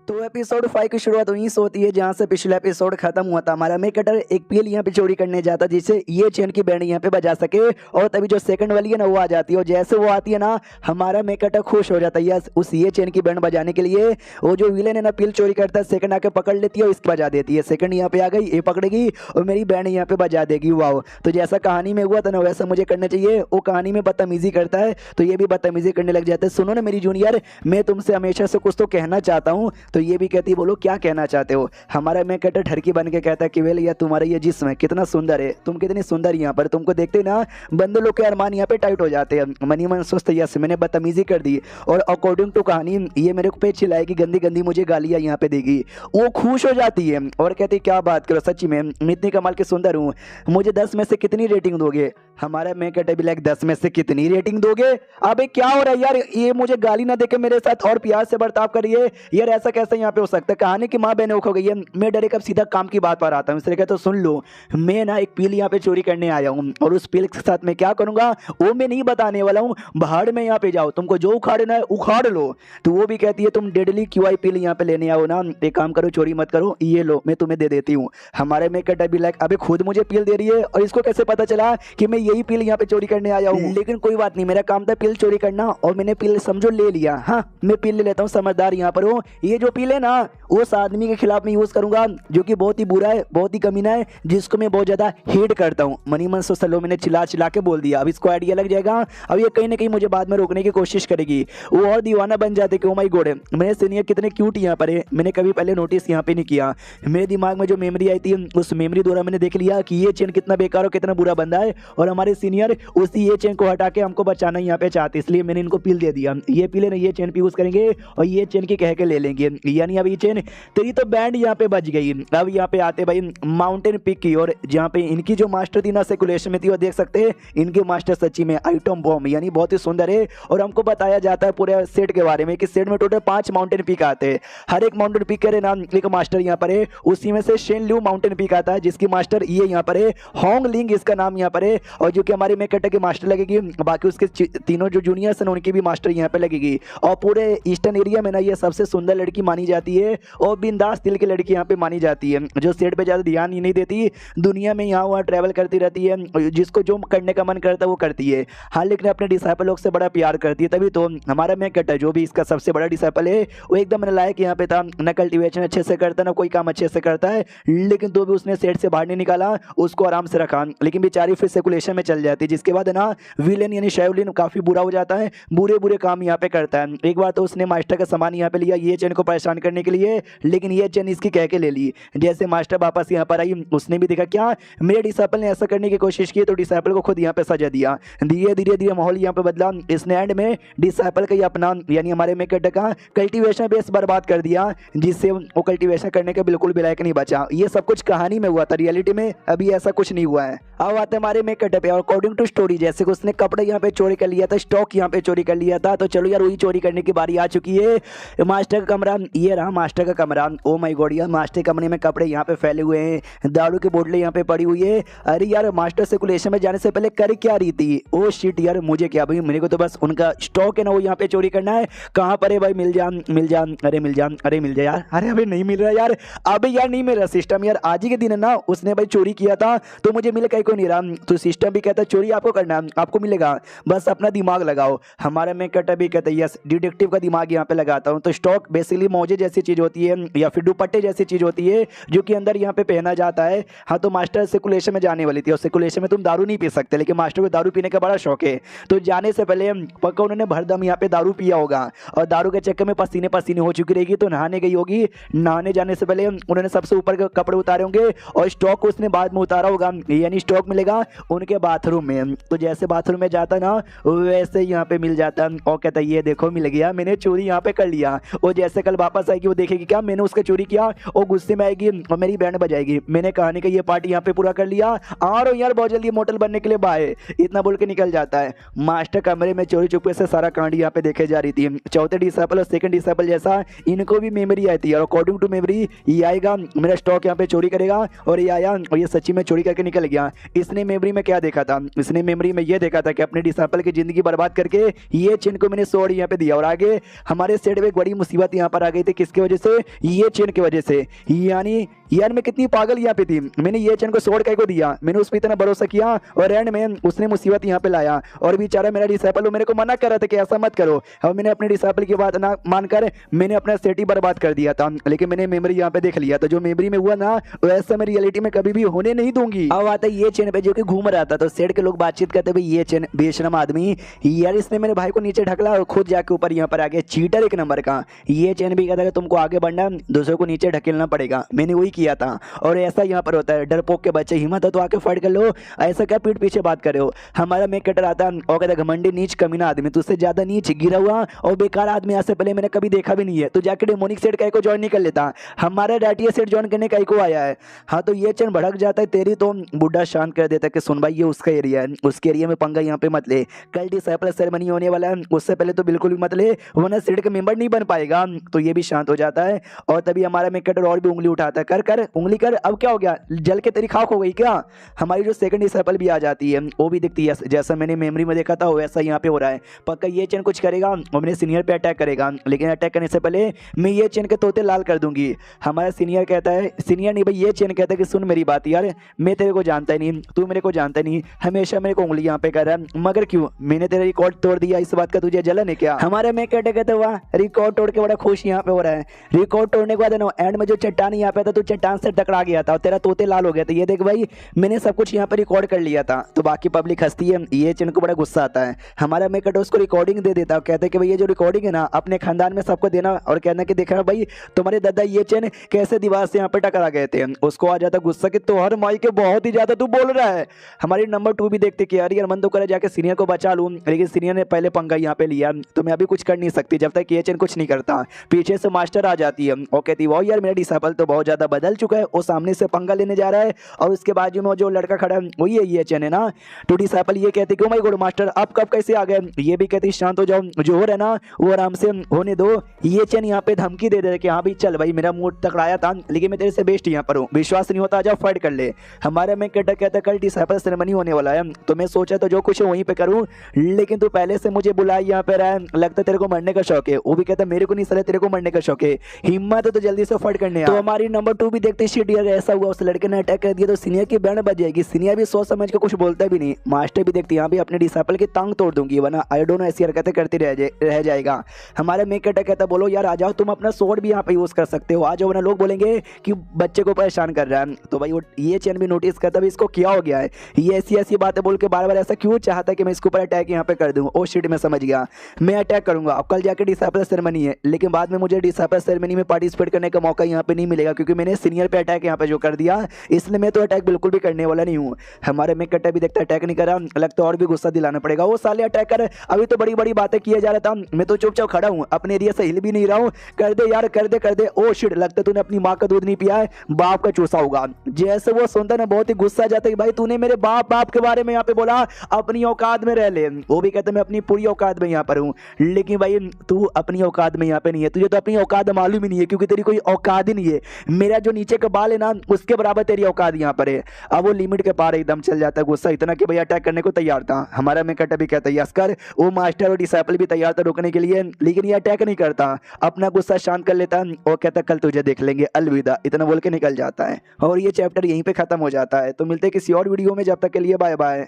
Speaker 1: तो एपिसोड 5 की शुरुआत वहीं से होती है जहां से पिछला एपिसोड खत्म हुआ था। हमारा मेन कैरेक्टर एक पील यहाँ पे चोरी करने जाता है जिससे ये चेन की बैंड यहाँ पे बजा सके, और तभी जो सेकंड वाली है ना वो आ जाती है, और जैसे वो आती है ना हमारा मेन कैरेक्टर खुश हो जाता है। यस, उस ये चेन की बैंड बजाने के लिए वो जो विलेन है ना पील चोरी करता है, सेकंड आके पकड़ लेती है और इसकी बजा देती है। सेकंड यहाँ पे आ गई, ये पकड़ेगी और मेरी बैंड यहाँ पे बजा देगी। वाह, तो जैसा कहानी में हुआ था ना वैसा मुझे करना चाहिए। वो कहानी में बदतमीजी करता है तो ये भी बदतमीजी करने लग जाता है। सुनो ना मेरी जूनियर, मैं तुमसे हमेशा से कुछ तो कहना चाहता हूँ। तो ये भी कहती है बोलो क्या कहना चाहते हो। हमारा मैं कहता ठरकी बन के कहता है कि वेल यार तुम्हारा ये जिस्म है कितना सुंदर है, तुम कितनी सुंदर यहाँ पर, तुमको देखते ना बंदे लोग के अरमान यहाँ पे टाइट हो जाते हैं। मनी मन सोचते यस मैंने बदतमीजी कर दी और अकॉर्डिंग टू कहानी ये मेरे को पे चिल्लाएगी, गंदी गंदी मुझे गालियाँ यहाँ पे देगी। वो खुश हो जाती है और कहती क्या बात करो, सच्ची में मैं इतनी कमाल के सुंदर हूँ, मुझे 10 में से कितनी रेटिंग दोगे। हमारा मैं कहते भी लाइक 10 में से कितनी रेटिंग दोगे। अबे क्या हो रहा है यार, ये मुझे गाली ना देके मेरे साथ और प्यार से बर्ताव करिए यार, ऐसा कैसे यहाँ पे हो सकता है। कहानी की माँ बहने हो गई है, मैं डरे कब सीधा काम की बात पर आता हूँ। इसलिए कहते सुन लो, मैं ना एक पील यहाँ पे चोरी करने आया हूँ और उस पील के साथ मैं क्या करूंगा वो मैं नहीं बताने वाला हूँ। बाहर में यहाँ पे जाओ, तुमको जो उखाड़ना है उखाड़ लो। तो वो भी कहती है तुम डेडली क्यूआई पील यहाँ पे लेने आओ ना, एक काम करो चोरी मत करो, ये लो मैं तुम्हें दे देती हूँ। हमारे में कहता भी लाइक अबे खुद मुझे पील दे रही है और इसको कैसे पता चला कि मैं यही पील यहाँ पे चोरी करने आया हूँ। लेकिन कोई बात नहीं, मेरा काम था पील चोरी करना और मैंने पील समझो ले लिया। हाँ मैं पील ले लेता हूँ, समझदार यहाँ पर हूँ। ये जो पील है ना उस आदमी के खिलाफ मैं यूज करूंगा जो कि बहुत ही बुरा है, बहुत ही कमीना है, जिसको मैं बहुत ज्यादा हेट करता हूँ। मनी मन सो सलो मैंने चिल्ला चिल्ला के बोल दिया। अब इसको आइडिया लग जाएगा, अब ये कहीं ना कहीं मुझे बाद में रोकने की कोशिश करेगी। वो और दीवाना बन जाते कि ओ माय गॉड मेरे सीनियर कितने क्यूट यहाँ पर है, मैंने कभी पहले नोटिस यहाँ पे नहीं किया। मेरे दिमाग में जो मेमोरी आई थी उस मेमोरी द्वारा मैंने देख लिया कि ये चेन कितना बेकार और कितना बुरा बंदा है, और हमारे सीनियर उसी ये चेन को हटा के हमको बचाना यहाँ पे चाहते, इसलिए मैंने इनको पील दे दिया। ये पीले ना ये चेन पे यूज करेंगे और ये चेन की कह के ले लेंगे। यानी अब ये चेन तेरी तो बैंड यहाँ पे बज गई। अब यहाँ पे आते भाई माउंटेन पिक की, और जहाँ पे इनकी जो मास्टर थी ना सर्कुलेशन में थी, और देख सकते हैं इनके मास्टर सच्ची में आइटम बॉम्ब यानी बहुत ही सुंदर है। और हमको बताया जाता है पूरे सेट के बारे में कि सेट में टोटल 5 माउंटेन पिक आते हैं, हर एक माउंटेन पिक के नाम एक मास्टर यहाँ पर है। उसी में से शेन ल्यू माउंटेन पिक आता है जिसकी मास्टर ये यहाँ पर है, होंग लिंग इसका नाम यहाँ पर है, और जो कि हमारे में कट्टा की मास्टर लगेगी। बाकी उसके तीनों जो जूनियर्स हैं उनकी भी मास्टर यहाँ पे लगेगी। और पूरे ईस्टर्न एरिया में ना ये सबसे सुंदर लड़की मानी जाती है और बिंदास दिल की लड़की यहाँ पे मानी जाती है, जो सेट पे ज़्यादा ध्यान ही नहीं देती, दुनिया में यहाँ वहाँ ट्रैवल करती रहती है, जिसको जो करने का मन करता है वो करती है। हाँ लेकिन अपने डिसाइपल लोग से बड़ा प्यार करती है। तभी तो हमारा मैं कट्टा जो भी इसका सबसे बड़ा डिसाइपल है वो एकदम लायक यहाँ पे था, न कल्टिवेशन अच्छे से करता ना कोई काम अच्छे से करता है, लेकिन तो भी उसने सेट से बाहर नहीं निकाला, उसको आराम से रखा। लेकिन बेचारी फिर सर्कुलेशन में चल जाती, जिसके बाद ना विलेन यानी शाओलिन काफी बुरा हो जाता है, बुरे बुरे काम यहाँ पे करता है। एक बार तो उसने मास्टर का सामान यहाँ पे लिया ये चेन को परेशान करने के लिए, लेकिन ये चेन इसकी कह के ले ली। जैसे मास्टर वापस यहाँ पर आई उसने भी देखा क्या मेरे डिसाइपल ने ऐसा करने की कोशिश की, तो डिसाइपल को खुद यहाँ पे सजा दिया। धीरे धीरे धीरे माहौल यहाँ पे बदला। इसने एंड में डिसाइपल का अपना यानी हमारे में कट का कल्टीवेशन बेस बर्बाद कर दिया, जिससे वो कल्टीवेशन करने के बिल्कुल भी लायक नहीं बचा। ये सब कुछ कहानी में हुआ था, रियलिटी में अभी ऐसा कुछ नहीं हुआ है। अब आते हमारे में कट पे, और अकॉर्डिंग टू स्टोरी जैसे उसने कपड़े यहाँ पे चोरी कर लिया था, स्टॉक यहाँ पे चोरी कर लिया था, तो चलो यार वही चोरी करने की बारी आ चुकी है। मास्टर का कमरा ये रहा, मास्टर का कमरा। ओ माय गॉड यार मास्टर कमरे में कपड़े यहाँ पे फैले हुए हैं, दारू की बोतलें यहाँ पे पड़ी हुई है। अरे यार मास्टर सर्कुलेशन में जाने से पहले कर क्या रही थी। ओ शिट यार मुझे क्या भाई, मेरे को तो बस उनका स्टॉक है ना वो यहाँ पे चोरी करना है। कहाँ पर है भाई, मिल जा मिल जा, अरे मिल जा, अरे मिल जा यार, अरे अभी नहीं मिल रहा यार, अभी यार नहीं मिल रहा सिस्टम यार। आज ही के दिन है ना उसने भाई चोरी किया था तो मुझे मिल कहीं को नहीं रहा, तो सिस्टम भी कहता है चोरी आपको करना है, आपको मिलेगा, बस अपना दिमाग लगाओ। हमारा मैं कटा भी कहता है यस डिटेक्टिव का दिमाग यहाँ पे लगाता हूँ। तो स्टॉक बेसिकली मौजे जैसी चीज होती है या फिर दुपट्टे जैसी चीज होती है जो कि अंदर यहाँ पे पहना जाता है। हाँ तो मास्टर सर्कुलेशन में जाने वाली थी और सर्कुलेशन में तुम दारू नहीं पी सकते, लेकिन मास्टर को दारू पीने का बड़ा शौक है, तो जाने से पहले पक्का उन्होंने भरदम यहाँ पे दारू पिया होगा और दारू के चक्कर में पसीने पसीने हो चुकी रहेगी, तो नहाने गई होगी। नहाने जाने से पहले उन्होंने सबसे ऊपर के कपड़े उतारे होंगे और स्टॉक उसने बाद में उतारा होगा, यानी स्टॉक मिलेगा उनके बाथरूम में। तो जैसे बाथरूम में जाता ना वैसे यहाँ पे मिल जाता और कहता ये देखो मिल गया, मैंने चोरी यहाँ पे कर लिया। और जैसे कल वापस आएगी वो देखेगी क्या मैंने उसका चोरी किया, और गुस्से में आएगी और मेरी बैंड बजाएगी, मैंने कहानी का ये पार्ट यहाँ पे पूरा कर लिया, आ रहा हूँ यार बहुत जल्दी मोटल बनने के लिए बाय, इतना बोल के निकल जाता है। मास्टर कमरे में चोरी चुपके से सारा कांड यहाँ पे देखे जा रही थी। चौथे डिसाइपल और सेकंड डिसाइपल जैसा इनको भी मेमोरी आई थी, और अकॉर्डिंग टू मेमोरी ये आएगा मेरा स्टॉक यहाँ पे चोरी करेगा, और ये आया और ये सच्ची में चोरी करके निकल गया। इसने मेमोरी में क्या देखा था, इसने मेमोरी में ये देखा था कि अपने डिसाइपल की जिंदगी बर्बाद करके ये चेन को मैंने सोड यहाँ पे दिया, और आगे हमारे सेट में एक बड़ी मुसीबत यहाँ पर आ गई थी। किसकी वजह से? ये चेन की वजह से। यानी यार मैं कितनी पागल यहाँ पे थी, मैंने ये चेन को सोड कह को दिया, मैंने उस पर इतना भरोसा किया और एंड में उसने मुसीबत यहाँ पे लाया। और बेचारा मेरा डिसाइपल मेरे को मना कर रहा था कि ऐसा मत करो, और मैंने अपने डिसाइपल की बात ना मानकर मैंने अपना सेट ही बर्बाद कर दिया था। लेकिन मैंने मेमोरी यहाँ पे देख लिया, तो जो मेमोरी में हुआ ना वैसा मैं रियलिटी में कभी भी होने नहीं दूंगी। अब आता ये चेन पे जो कि घूम रहा था, तो सेट के लोग बातचीत करते भाई ये चेन बेशरम आदमी यार, इसने मेरे भाई को नीचे ढकला और खुद जाके ऊपर यहाँ पर आ गया, चीटर एक नंबर का। ये चेन भी कहता है तुमको आगे बढ़ना, दूसरों को नीचे ढकेलना पड़ेगा, मैंने वही किया था। और ऐसा यहाँ पर होता है, डरपोक के बच्चे, हिम्मत है तो आके फाइट कर लो, ऐसा क्या पीठ पीछे बात कर रहे हो। हमारा मेक कटर आता और कहता घमंडी नीच कमीना आदमी, तुझसे ज्यादा नीच गिरा हुआ और बेकार आदमी आज से पहले मैंने कभी देखा भी नहीं है, तो जाके डेमोनिक सेट का को ज्वाइन नहीं कर लेता, हमारा डाटिया सेट ज्वाइन करने का को आया है। हाँ तो ये चैन भड़क जाता है, तेरी तो बुढ़ा शांत कर देता है कि सुन भाई ये उसका एरिया है, उसके एरिया में पंगा यहाँ पे मत ले, कल डिसाइपल सेरेमनी होने वाला है, उससे पहले तो बिल्कुल भी मत ले, वरना सेट का मेंबर नहीं बन पाएगा। तो ये भी शांत हो जाता है और तभी हमारा मेक कटर और भी उंगली उठाता है, कर कर उंगली कर, अब क्या हो गया, जल के तेरी खाक हो गई क्या। हमारी जो सेकंड डिसाइपल भी आ जाती है, वो भी दिखती है जैसा मैंने मेमोरी में देखा था वैसा यहाँ पे हो रहा है। पक्का ये चैन कुछ करेगा और मेरे सीनियर पे अटैक करेगा, लेकिन अटैक करने से पहले मैं ये चैन के तोते लाल कर दूंगी। हमारा सीनियर कहता है, सीनियर नहीं भाई ये चैन कहता है कि सुन मेरी बात यार, मैं तेरे को जानता ही नहीं, तू मेरे को जानता नहीं, हमेशा मेरे को उंगली यहाँ पे कर रहा है, मगर क्यों, मैंने तेरा रिकॉर्ड तोड़ दिया, इस बात का तुझे जलन है क्या। हमारे में कहते वाह रिकॉर्ड तोड़ के बड़ा खुश यहाँ पे हो रहा है। रिकॉर्ड तोड़ने के बाद ना एंड में जो चट्टान यहाँ पे था, तो चट्टान से टकरा गया था और तेरा तोते लाल हो गया था। ये देख भाई मैंने सब कुछ यहाँ पे रिकॉर्ड कर लिया था। तो बाकी पब्लिक हंसती है, ये चैन को बड़ा गुस्सा आता है। हमारा मैं कटो उसको रिकॉर्डिंग दे देता, कहते कि भाई ये जो रिकॉर्डिंग है ना अपने खानदान में सबको देना, और कहना कि देखा भाई तुम्हारे दादा ये चैन कैसे दीवार से यहाँ पे टकरा गए थे। उसको आ जाता गुस्सा कि तोहर माई के बहुत ही ज्यादा तू बोल रहा है। हमारी नंबर 2 भी देखते कि यार मन तो करे जाके सीनियर को बचा लूं, लेकिन सीनियर ने पहले पंगा यहाँ पे लिया, तो मैं अभी कुछ कर नहीं सकती जब तक ये चैन कुछ नहीं करता। पीछे से मास्टर आ जाती है और कहती वो यार मेरा डिसाइपल तो बहुत ज्यादा बदल चुका है, वो सामने से पंगा लेने जा रहा है और उसके बाजू में जो लड़का खड़ा है वही है ये चैन है ना। तो डिसाइपल ये कहते कि ओ माय गॉड मास्टर आप कब कैसे आ गए। ये भी कहती शांत हो जाओ, जो हो रहा है ना वो आराम से होने दो। ये चैन यहाँ पे धमकी दे दे कि हाँ भाई चल भाई मेरा मूड तकड़ाया था, लेकिन मैं तेरे से बेस्ट यहाँ पर हूँ, विश्वास नहीं होता जा फाइट कर ले। हमारे में कहता कल डिसाइपल सेरेमनी होने वाला है, तो मैं सोचा तो जो कुछ है वहीं पे करूँ, लेकिन तू पहले से मुझे बुलाया यहाँ पे रहा, लगता तेरे को मरने का शौक है। वो भी कहता मेरे को नहीं सर तेरे को मरने का शौक है, हिम्मत है तो जल्दी से फाइट करने। तो हमारी नंबर 2 भी देखते शिट यार ऐसा हुआ, उस लड़के ने अटैक कर दिया तो सीनियर की बैंड बज जाएगी। सीनियर भी सोच समझ के कुछ बोलता भी नहीं। मास्टर भी देखती यहाँ भी अपने डिसाइपल की टांग तोड़ दूंगी, वरना आई डोंट नो ऐसी हरकतें करती रह जाएगा। हमारे मेक कटर कहता बोलो यार आ जाओ, तुम अपना स्वॉर्ड भी यहाँ पे यूज कर सकते हो, आ जाओ, वरना लोग बोलेंगे कि बच्चे को परेशान कर रहा है। तो भाई वो ये चैन भी नोटिस करता भी इसको क्या हो गया है, ये ऐसी बातें बोल के बार बार ऐसा क्यों चाहता है कि मैं इसके ऊपर अटैक यहाँ पे कर दूँ। ओ शिट मैं समझ गया, मैं अटैक करूंगा। अब कल जाके डिसाइपल सेरेमनी है, लेकिन बाद में मुझे डिसाइपल सेरेमनी में पार्टिसिपेट करने का मौका यहाँ पे नहीं मिलेगा, क्योंकि मैंने सीनियर पे अटैक यहाँ पे जो कर दिया, इसलिए मैं तो अटैक बिल्कुल भी करने वाला नहीं हूँ। हमारे में कट्टा भी देखता अटैक नहीं करा, लगता और भी गुस्सा दिलाना पड़ेगा। वो साले अटैक कर, अभी तो बड़ी बड़ी बातें किए जा रहा था, मैं तो चुपचाप खड़ा हूँ, अपने एरिया से हिल भी नहीं रहा हूँ। कर दे यार कर दे। ओ शिट लगता तूने अपनी माँ का दूध नहीं पिया है, बाप का चूसा होगा। जैसे वो सुनता ना बहुत ही गुस्सा जाता है, भाई तूने मेरे बाप के बारे में यहाँ पे बोला, अपनी औकात में रह ले। वो भी कहते मैं अपनी पूरी औकात में यहाँ पर हूँ, लेकिन भाई तू अपनी औकात में यहाँ पे नहीं है, तुझे तो अपनी औकात मालूम ही नहीं है, क्योंकि तेरी कोई औकात ही नहीं है। मेरा जो नीचे का बाल है ना उसके बराबर तेरी औकात यहाँ पर है। अब वो लिमिट के पार एकदम चल जाता है, गुस्सा इतना कि भाई अटैक करने को तैयार था। हमारा मेकट भी कहता है यस कर, वो मास्टर और डिसाइपल भी तैयार था रोकने के लिए, लेकिन ये अटैक नहीं करता, अपना गुस्सा शांत कर लेता और कहता कल तुझे देख लेंगे, अलविदा, इतना बोल के निकल जाता है। और ये चैप्टर यहीं पे खत्म हो जाता है। तो मिलते हैं किसी और वीडियो में, जब तक के लिए बाय बाय।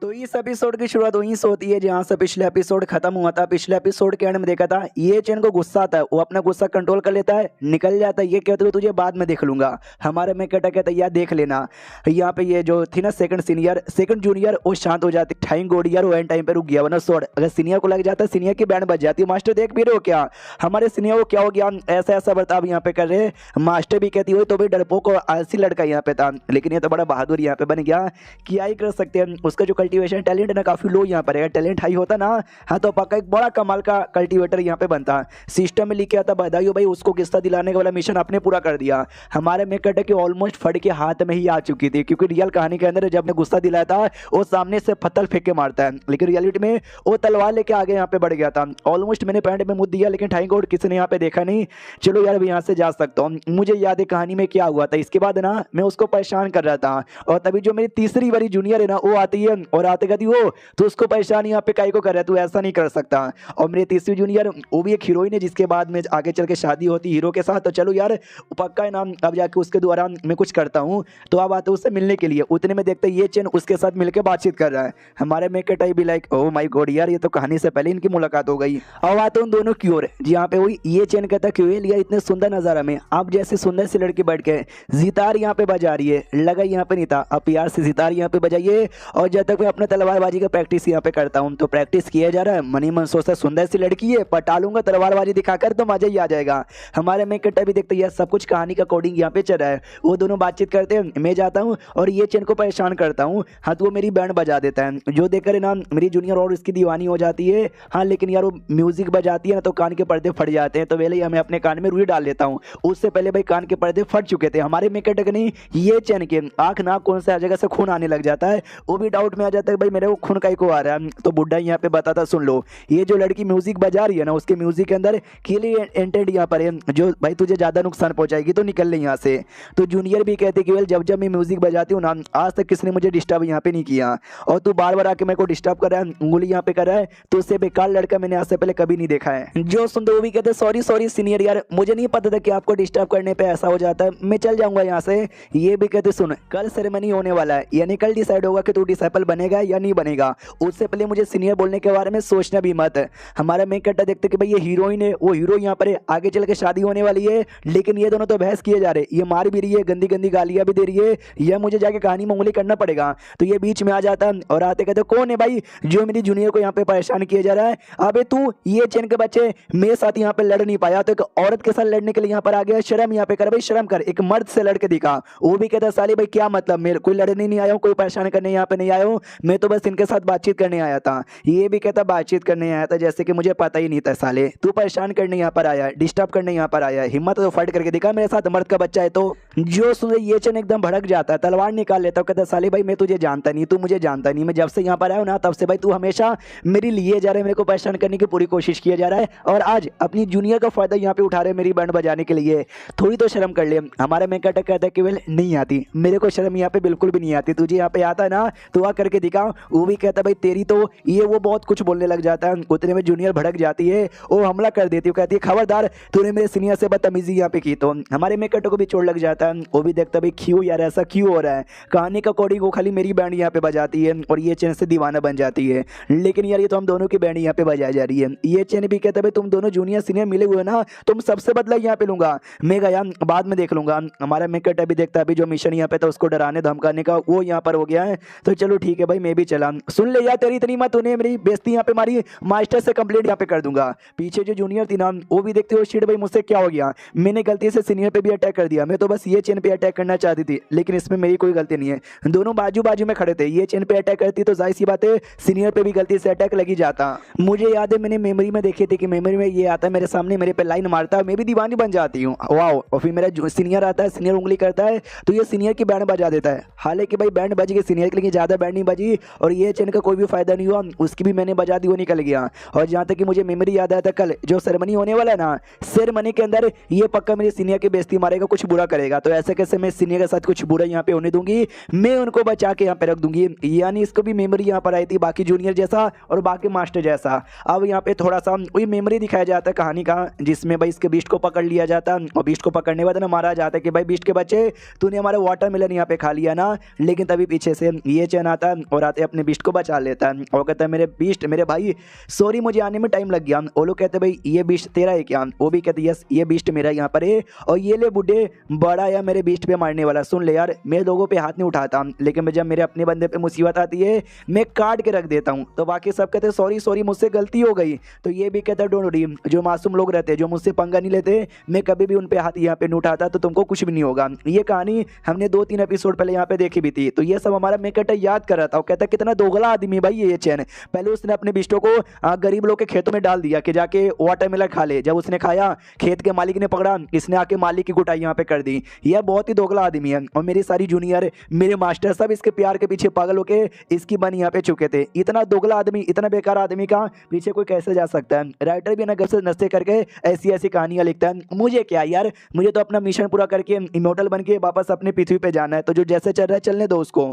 Speaker 1: तो इस एपिसोड की शुरुआत वहीं से होती है जहां से पिछले एपिसोड खत्म हुआ था। पिछले एपिसोड के एंड में देखा था ये चैन को गुस्सा आता है, वो अपना गुस्सा कंट्रोल कर लेता है, निकल जाता है। ये कहते हुए तुझे बाद में देख लूंगा। हमारे में कहता यार देख लेना। यहाँ पे ये जो थी ना सेकंड जूनियर वो शांत हो जाती, थैंक गॉड यार वो एंड टाइम पे रुक गया, वरना सोड अगर सीनियर को लग जाता सीनियर की बैंड बज जाती। मास्टर देख भी रहे हो क्या, हमारे सीनियर को क्या हो गया, ऐसा बर्ताव यहाँ पे कर रहे। मास्टर भी कहती हो तो भी डरपोक और आलसी लड़का यहाँ पे था, लेकिन ये तो बड़ा बहादुर यहाँ पे बन गया, क्या ही कर सकते हैं। उसका जो कल्टीवेशन टैलेंट ना काफी लो यहाँ पर है। टैलेंट हाई होता ना, हाँ तो पक्का एक बड़ा कमाल का कल्टीवेटर यहाँ पे बनता। सिस्टम में लिखे आता, बधाई हो भाई, उसको किस्ता दिलाने का वाला मिशन आपने पूरा कर दिया। हमारे मेक कटर की ऑलमोस्ट फट के हाथ में ही आ चुकी थी, क्योंकि रियल कहानी के अंदर जब ने गुस्सा दिलाया था वो सामने से पत्थर फेंक के मारता है, लेकिन रियलिटी में वो तलवार लेके आगे यहाँ पे बढ़ गया था। ऑलमोस्ट मैंने पैंट में मुद्द दिया, लेकिन थैंक गॉड किसी ने यहाँ पे देखा नहीं। चलो यार, यहाँ से जा सकता हूँ। मुझे याद है कहानी में क्या हुआ था। इसके बाद ना मैं उसको परेशान कर रहा था, और तभी जो मेरी तीसरी वाली जूनियर है ना वो आती है और आते कहती वो तो उसको परेशान यहाँ पे काहे को कर रहा है, तू ऐसा नहीं कर सकता। और मेरी तीसरी जूनियर वो भी एक हीरोइन है, जिसके बाद में आगे चल के शादी होती हीरो के साथ। तो चलो यार पक्का है ना, अब जाके उसके द्वारा मैं कुछ करता हूँ। तो अब आते उससे मिलने के लिए, उतने में देखते ये चेन उसके साथ मिलकर बातचीत कर रहा है। हमारे मेक कटर भी लाइक ओ माय गॉड यार, ये तो कहानी से पहले इनकी मुलाकात हो गई। अब आते उन दोनों की ओर, जी यहाँ पे वही ये चेन कहता क्यों लिया इतने सुंदर नजारा में, आप जैसे सुंदर सी लड़की बैठ के जितार यहाँ पे बजा रही है, लगा यहाँ पे नहीं था। अब प्यार से जितार यहाँ पे बजाइए, और जब तक मैं अपने तलवारबाजी का प्रैक्टिस यहाँ पे करता हूँ। तो प्रैक्टिस किया जा रहा है, मनी मन सोचता सुंदर सी लड़की है, पटा लूंगा तलवारबाजी दिखाकर तो मजा ही आ जाएगा। हमारे मेक कटर भी देखते हैं सब कुछ कहानी का कोडिंग यहाँ पे चल रहा है। वो दोनों बातचीत करते हैं, मैं जाता हूँ और ये चेन को परेशान करता हूँ। हाँ तो वो मेरी बैंड बजा देता है, जो देखकर ना मेरी जूनियर और इसकी दीवानी हो जाती है। हाँ लेकिन यार वो म्यूजिक बजाती है ना तो कान के पर्दे फट जाते हैं, तो पहले ही मैं अपने कान में रुई डाल लेता हूँ। उससे पहले भाई कान के पर्दे फट चुके थे। हमारे मेक कटर नहीं, ये चेन के आंख नाक कौन से जगह से खून आने लग जाता है। वो भी डाउट में आ जाता है भाई मेरे को खून काहे को आ रहा है। तो बुड्ढा यहाँ पे बताता, सुन लो ये जो लड़की म्यूजिक बजा रही है ना, उसके म्यूजिक के अंदर कीली एंटेड यहाँ पर है, जो भाई तुझे ज्यादा नुकसान पहुंचाएगी, तो निकल ले यहाँ से। तो जूनियर भी कहते कि वेल जब जब मैं म्यूजिक बजाती हूँ ना, आज तक किसने मुझे डिस्टर्ब यहाँ पे नहीं किया, और तू बार बार आके मेरे को डिस्टर्ब कर रहा है, उंगली यहाँ पे कर रहा है, तो उससे बेकार लड़का मैंने आज से पहले कभी नहीं देखा है। जो सुनते वो भी कहते सॉरी सॉरी सीनियर यार, मुझे नहीं पता था कि आपको डिस्टर्ब करने पे ऐसा हो जाता है, मैं चल जाऊंगा यहाँ से। ये भी कहते सुन कल सेरेमनी होने वाला है, यानी कल डिसाइड होगा कि तू डिसाइपल बनेगा या नहीं बनेगा, उससे पहले मुझे सीनियर बोलने के बारे में सोचना भी मत है। हमारा मेक कटर देखते कि भाई ये हीरोइन है, वो हीरो यहाँ पर है, आगे चल के शादी होने वाली है, लेकिन ये दोनों तो बहस किए जा रहे, ये मार भी रही है, गंदी गंदी गालियां भी दे रही है, यह मुझे जाके कहानी में उंगली करना पड़ेगा। तो ये बीच में आ जाता है और आते कहते कौन है भाई जो मेरी जूनियर को यहाँ पे परेशान किया जा रहा है। अबे तू ये चेन के बच्चे मेरे साथ यहाँ पे लड़ नहीं पाया, तो एक औरत के साथ लड़ने के लिए यहाँ पर आ गया, शर्म यहाँ पे कर भाई, शर्म कर, एक मर्द से लड़के दिखा। वो भी कहता साली भाई क्या मतलब, मेरे कोई लड़ने नहीं आया हूँ, कोई परेशान करने यहाँ पे नहीं आया हूँ, मैं तो बस इनके साथ बातचीत करने आया था। ये भी कहता बातचीत करने आया था, जैसे कि मुझे पता ही नहीं था साले, तू परेशान करने यहाँ पर आया, डिस्टर्ब करने यहाँ पर आया, हिम्मत तो फाइट करके दिखा मेरे साथ, मर्द का बच्चा है। तो जो सुने ये चेन एकदम भड़क जाता है, तलवार निकाल लेता हूँ, कहता साले भाई मैं तुझे जानता नहीं, तू मुझे जानता नहीं, मैं जब से यहाँ पर आया हूँ ना तब से भाई तू हमेशा मेरी लिए जा रहा है, मेरे को परेशान करने की पूरी कोशिश किया जा रहा है, और आज अपनी जूनियर का फायदा यहाँ पे उठा रहे मेरी बैंड बजाने के लिए, थोड़ी तो शर्म कर ले। हमारा मेक कटर कहता है कि वेल नहीं आती, मेरे को शर्म यहाँ पे बिल्कुल भी नहीं आती, तुझे यहाँ पे आता है ना तो आ करके दिखा। वो भी कहता भाई तेरी तो ये वो बहुत कुछ बोलने लग जाता है। उतने में जूनियर भड़क जाती है, वो हमला कर देती है, कहती है खबरदार तूने मेरे सीनियर से बदतमीजी यहाँ पे की। तो हमारे मेक कटर को भी चोट लग जाता है, वो भी देखता भाई क्यों यार ऐसा क्यों हो रहा है, कहानी का कोडिंग वो खाली मेरी बैंड यहाँ पे बजाती है और ये चेन से दीवाना बन जाती है, लेकिन यार ये तो हम दोनों की बैंड यहाँ पे बजाई जा रही है। ये चेन भी कहता भाई तुम दोनों जूनियर सीनियर मिले हुए ना, तुम सबसे बदला यहाँ पे लूंगा, मैं गया बाद में देख लूंगा। हमारा मेक कटर भी देखता अभी जो मिशन यहाँ पे था उसको डराने धमकाने का वो यहाँ पर हो गया है, तो चलो ठीक है भाई मैं भी चला। सुन ले यार तेरी इतनी मत, तूने मेरी बेइज्जती यहाँ पे मारी, मास्टर से कंप्लेंट यहाँ पे कर दूंगा। पीछे जो जूनियर थी ना वो भी देखते हो शिट भाई मुझसे क्या हो गया, मैंने गलती से सीनियर पे भी अटैक कर दिया, मैं तो बस ये चेन पे अटैक करना चाहती थी, लेकिन इसमें मेरी कोई गलती नहीं है, दोनों बाजू बाजू में खड़े थे, ये चेन पे अटैक करती तो जाहिर सी बात है सीनियर पे भी गलती से अटैक लगी जाता। मुझे याद है मैंने मेमोरी में देखी थी कि मेमोरी में ये आता है मेरे सामने, मेरे पे लाइन मारता है, मैं भी दीवानी बन जाती हूँ वाह। और फिर मेरा सीनियर आता है, सीनियर उंगली करता है तो ये सीनियर की बैंड बजा देता है। हालांकि भाई बैंड बज गई सीनियर के लिए, ज्यादा बैंड नहीं बजी और ये चेन का कोई भी फायदा नहीं हुआ, उसकी भी मैंने बजा दी, वो निकल गया। और जहाँ तक कि मुझे मेमोरी याद आया था कल जो सेरेमनी होने वाला है ना, सेरेमनी के अंदर ये पक्का मेरे सीनियर की बेइज्जती मारेगा, कुछ बुरा करेगा, तो ऐसे कैसे मैं सीनियर के साथ कुछ बुरा यहाँ पे होने दूंगी, मैं उनको बचा के यहाँ पे रख दूंगी। यानी इसको भी मेमोरी यहाँ पर आई थी बाकी जूनियर जैसा और बाकी मास्टर जैसा। अब यहाँ पे थोड़ा सा वही मेमोरी दिखाया जाता है कहानी का, जिसमें भाई इसके बीस्ट को पकड़ लिया जाता और बीस्ट को पकड़ने के बाद ना मारा जाता है कि भाई बीस्ट के बच्चे तूने हमारा वाटरमेलन यहाँ पे खा लिया ना, लेकिन तभी पीछे से ये चैन आता है और आते अपने बीस्ट को बचा लेता है और कहता है मेरे बीस्ट मेरे भाई सॉरी मुझे आने में टाइम लग गया। वो लोग कहते भाई ये बीस्ट तेरा है क्या, वो भी कहते यस ये बीस्ट मेरा यहाँ पर है, और ये ले बुड्ढे बड़ा या मेरे बीस्ट पे मारने वाला, सुन ले यार मैं लोगों पे हाथ नहीं उठाता, लेकिन जब मेरे अपने बंदे पे मुसीबत आती है मैं काट के रख देता हूँ। तो बाकी सब कहते सॉरी सॉरी मुझसे गलती हो गई, तो ये भी कहता डोंट वरी, जो मासूम लोग रहते हैं जो मुझसे पंगा नहीं लेते मैं कभी भी उन पे हाथ यहाँ पे नहीं उठाता, तो तुमको कुछ भी नहीं होगा। ये कहानी हमने 2-3 एपिसोड पहले यहाँ पे देखी भी थी, तो ये सब हमारा मेक कटर याद कर रहा बताओ। कहता है कितना दोगला आदमी है भाई ये चैन। पहले उसने अपने बिस्टो को गरीब लोग के खेतों में डाल दिया कि जाके वाटरमेलन खा ले। जब उसने खाया, खेत के मालिक ने पकड़ा, इसने आके मालिक की कुटाई यहाँ पे कर दी। यह बहुत ही दोगला आदमी है और मेरी सारी जूनियर, मेरे मास्टर सब इसके प्यार के पीछे पागल होके इसकी बन यहाँ पे चुके थे। इतना दोगला आदमी, इतना बेकार आदमी का पीछे कोई कैसे जा सकता है। राइटर भी ना घर से नस्ते करके ऐसी ऐसी कहानियां लिखता है। मुझे क्या यार, मुझे तो अपना मिशन पूरा करके इमोर्टल बन के वापस अपने पृथ्वी पे जाना है। तो जो जैसे चल रहा है चलने दो उसको।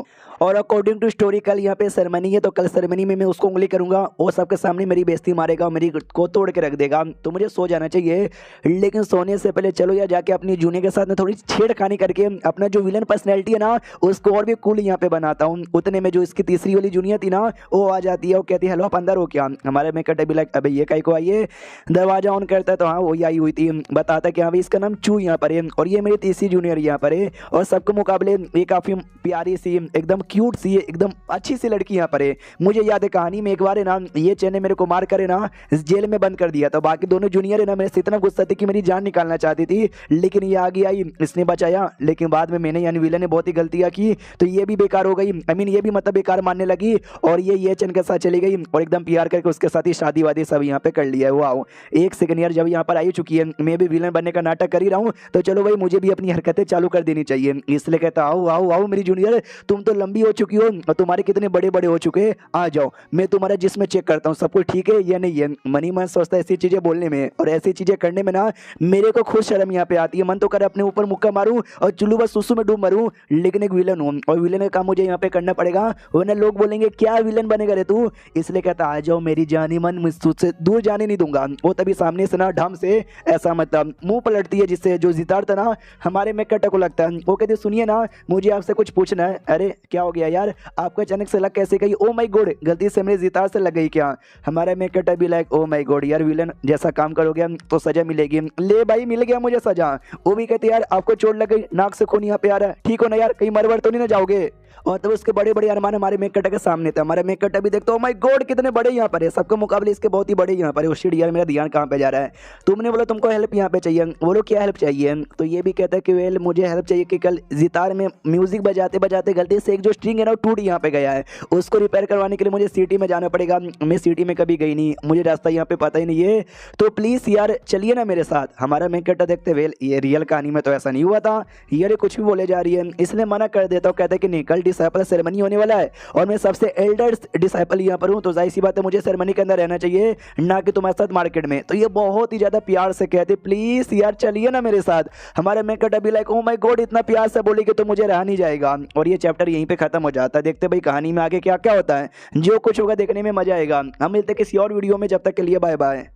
Speaker 1: और अकॉर्डिंग टू स्टोरी कल यहाँ पे सेरेमनी है, तो कल सेरेमनी में मैं उसको उंगली करूंगा, वो सबके सामने मेरी बेइज्जती मारेगा और मेरी को तोड़ के रख देगा। तो मुझे सो जाना चाहिए, लेकिन सोने से पहले चलो यार जाके अपनी जूनियर के साथ में थोड़ी छेड़खानी करके अपना जो विलन पर्सनैलिटी है ना उसको और भी कूल यहाँ पे बनाता हूँ। उतने में जो इसकी तीसरी वाली जूनियर थी ना वो आ जाती है। वो कहती है हेलो आप अंदर हो क्या। हमारे में कटे भी लाइक अबे ये काई को आइए। दरवाजा ऑन करता है तो हाँ वही आई हुई थी। बताता है कि हाँ भाई इसका नाम चू यहाँ पर है और ये मेरी तीसरी जूनियर यहाँ पर है और सबके मुकाबले ये काफ़ी प्यारी सी, एकदम क्यूट सी, एकदम अच्छी सी लड़की यहाँ पर है। मुझे याद है कहानी में एक बार है ना ये चैन ने मेरे को मार कर है ना जेल में बंद कर दिया। तो बाकी दोनों जूनियर है ना मेरे से इतना गुस्सा थी कि मेरी जान निकालना चाहती थी, लेकिन ये आगे आई, इसने बचाया। लेकिन बाद में मैंने यानी विलन ने बहुत ही गलतियाँ की तो ये भी बेकार हो गई। आई मीन ये भी मतलब बेकार मानने लगी और ये चैन के साथ चली गई और एकदम प्यार करके उसके साथ ही शादी वादी सब यहाँ पे कर लिया है। वाह, एक सेकंड यार, जब यहाँ पर आई चुकी है, मैं भी विलन बनने का नाटक कर ही रहा हूँ तो चलो भाई मुझे भी अपनी हरकतें चालू कर देनी चाहिए। इसलिए कहता आओ आओ आओ मेरी जूनियर, तुम तो लंबी हो चुकी हो और तुम्हारे कितने बड़े बड़े हो चुके हैं, आ जाओ मैं तुम्हारा जिस्म चेक करता हूँ सब कुछ ठीक है या नहीं है। मनी मन सोचता है ऐसी चीजें बोलने में और ऐसी चीजें करने में ना मेरे को खुद शर्म यहाँ पे आती है। मन तो करे अपने ऊपर मुक्का मारूं और चुल्लू बस सुसु में डूब मरूं, लेकिन एक विलन हूँ और विलन का काम मुझे यहाँ पे करना पड़ेगा वरना लोग बोलेंगे क्या विलन बनेगा रे तू। इसलिए कहता आ जाओ मेरी जानी मन, मुझसे दूर जाने नहीं दूंगा। वो तभी सामने से ना ढम से ऐसा मतलब मुंह पलटती है जिससे जो जितार था ना हमारे में कटा को लगता है। वो कहती सुनिए ना मुझे आपसे कुछ पूछना है। अरे क्या हो गया यार, आपको अचानक से लग कैसे गई। ओ माय गॉड, गलती से मेरे जितार से लग गई क्या। हमारे में कटा भी लाइक ओ माय गॉड यार विलन जैसा काम करोगे तो सजा मिलेगी। ले भाई मिल गया मुझे सजा। वो भी कहती यार आपको चोट लग गई, नाक से खून यहाँ पे आ रहा है, ठीक हो ना यार, कहीं मरवर तो नहीं ना जाओगे। और तब उसके बड़े बड़े अरमान हमारे मेकटा के सामने थे। हमारे मेकटा भी देखते हो माय गॉड कितने बड़े यहाँ पर है, सबके मुकाबले इसके बहुत ही बड़े यहाँ पर है। शिट यार मेरा ध्यान कहाँ पे जा रहा है। तुमने बोला तुमको हेल्प यहाँ पे चाहिए, बोलो क्या हेल्प चाहिए। तो ये भी कहता है कि वेल मुझे हेल्प चाहिए कि कल जितार में म्यूजिक बजाते बजाते गलती से एक जो स्ट्रिंग है ना वो टूट यहाँ पे गया है, उसको रिपेयर करवाने के लिए मुझे सिटी में जाना पड़ेगा। मैं सिटी में कभी गई नहीं, मुझे रास्ता यहाँ पे पता ही नहीं है, तो प्लीज यार चलिए ना मेरे साथ। हमारा मेकटा देखते वेल ये रियल कहानी में तो ऐसा नहीं हुआ था, ये कुछ भी बोले जा रही है। इसलिए मना कर देता हूँ, कहता है कि नहीं कल डिसाइपल सेरेमनी होने वाला है और मैं सबसे एल्डर डिसाइपल यहाँ पर हूँ, तो जाहिर सी बात है मुझे सेरेमनी के अंदर रहना चाहिए ना कि तुम्हारे साथ मार्केट में। तो ये बहुत ही ज्यादा प्यार से कहते प्लीज यार चलिए ना मेरे साथ। हमारे मेकट अभी लाइक ओ माय गॉड इतना प्यार से बोली कि तो मुझे रहा नहीं जाएगा। और ये चैप्टर यहीं पे खत्म हो जाता है। देखते भाई कहानी में आगे क्या क्या होता है, जो कुछ होगा देखने में मजा आएगा। हम मिलते किसी और वीडियो में, जब तक के लिए बाय बाय।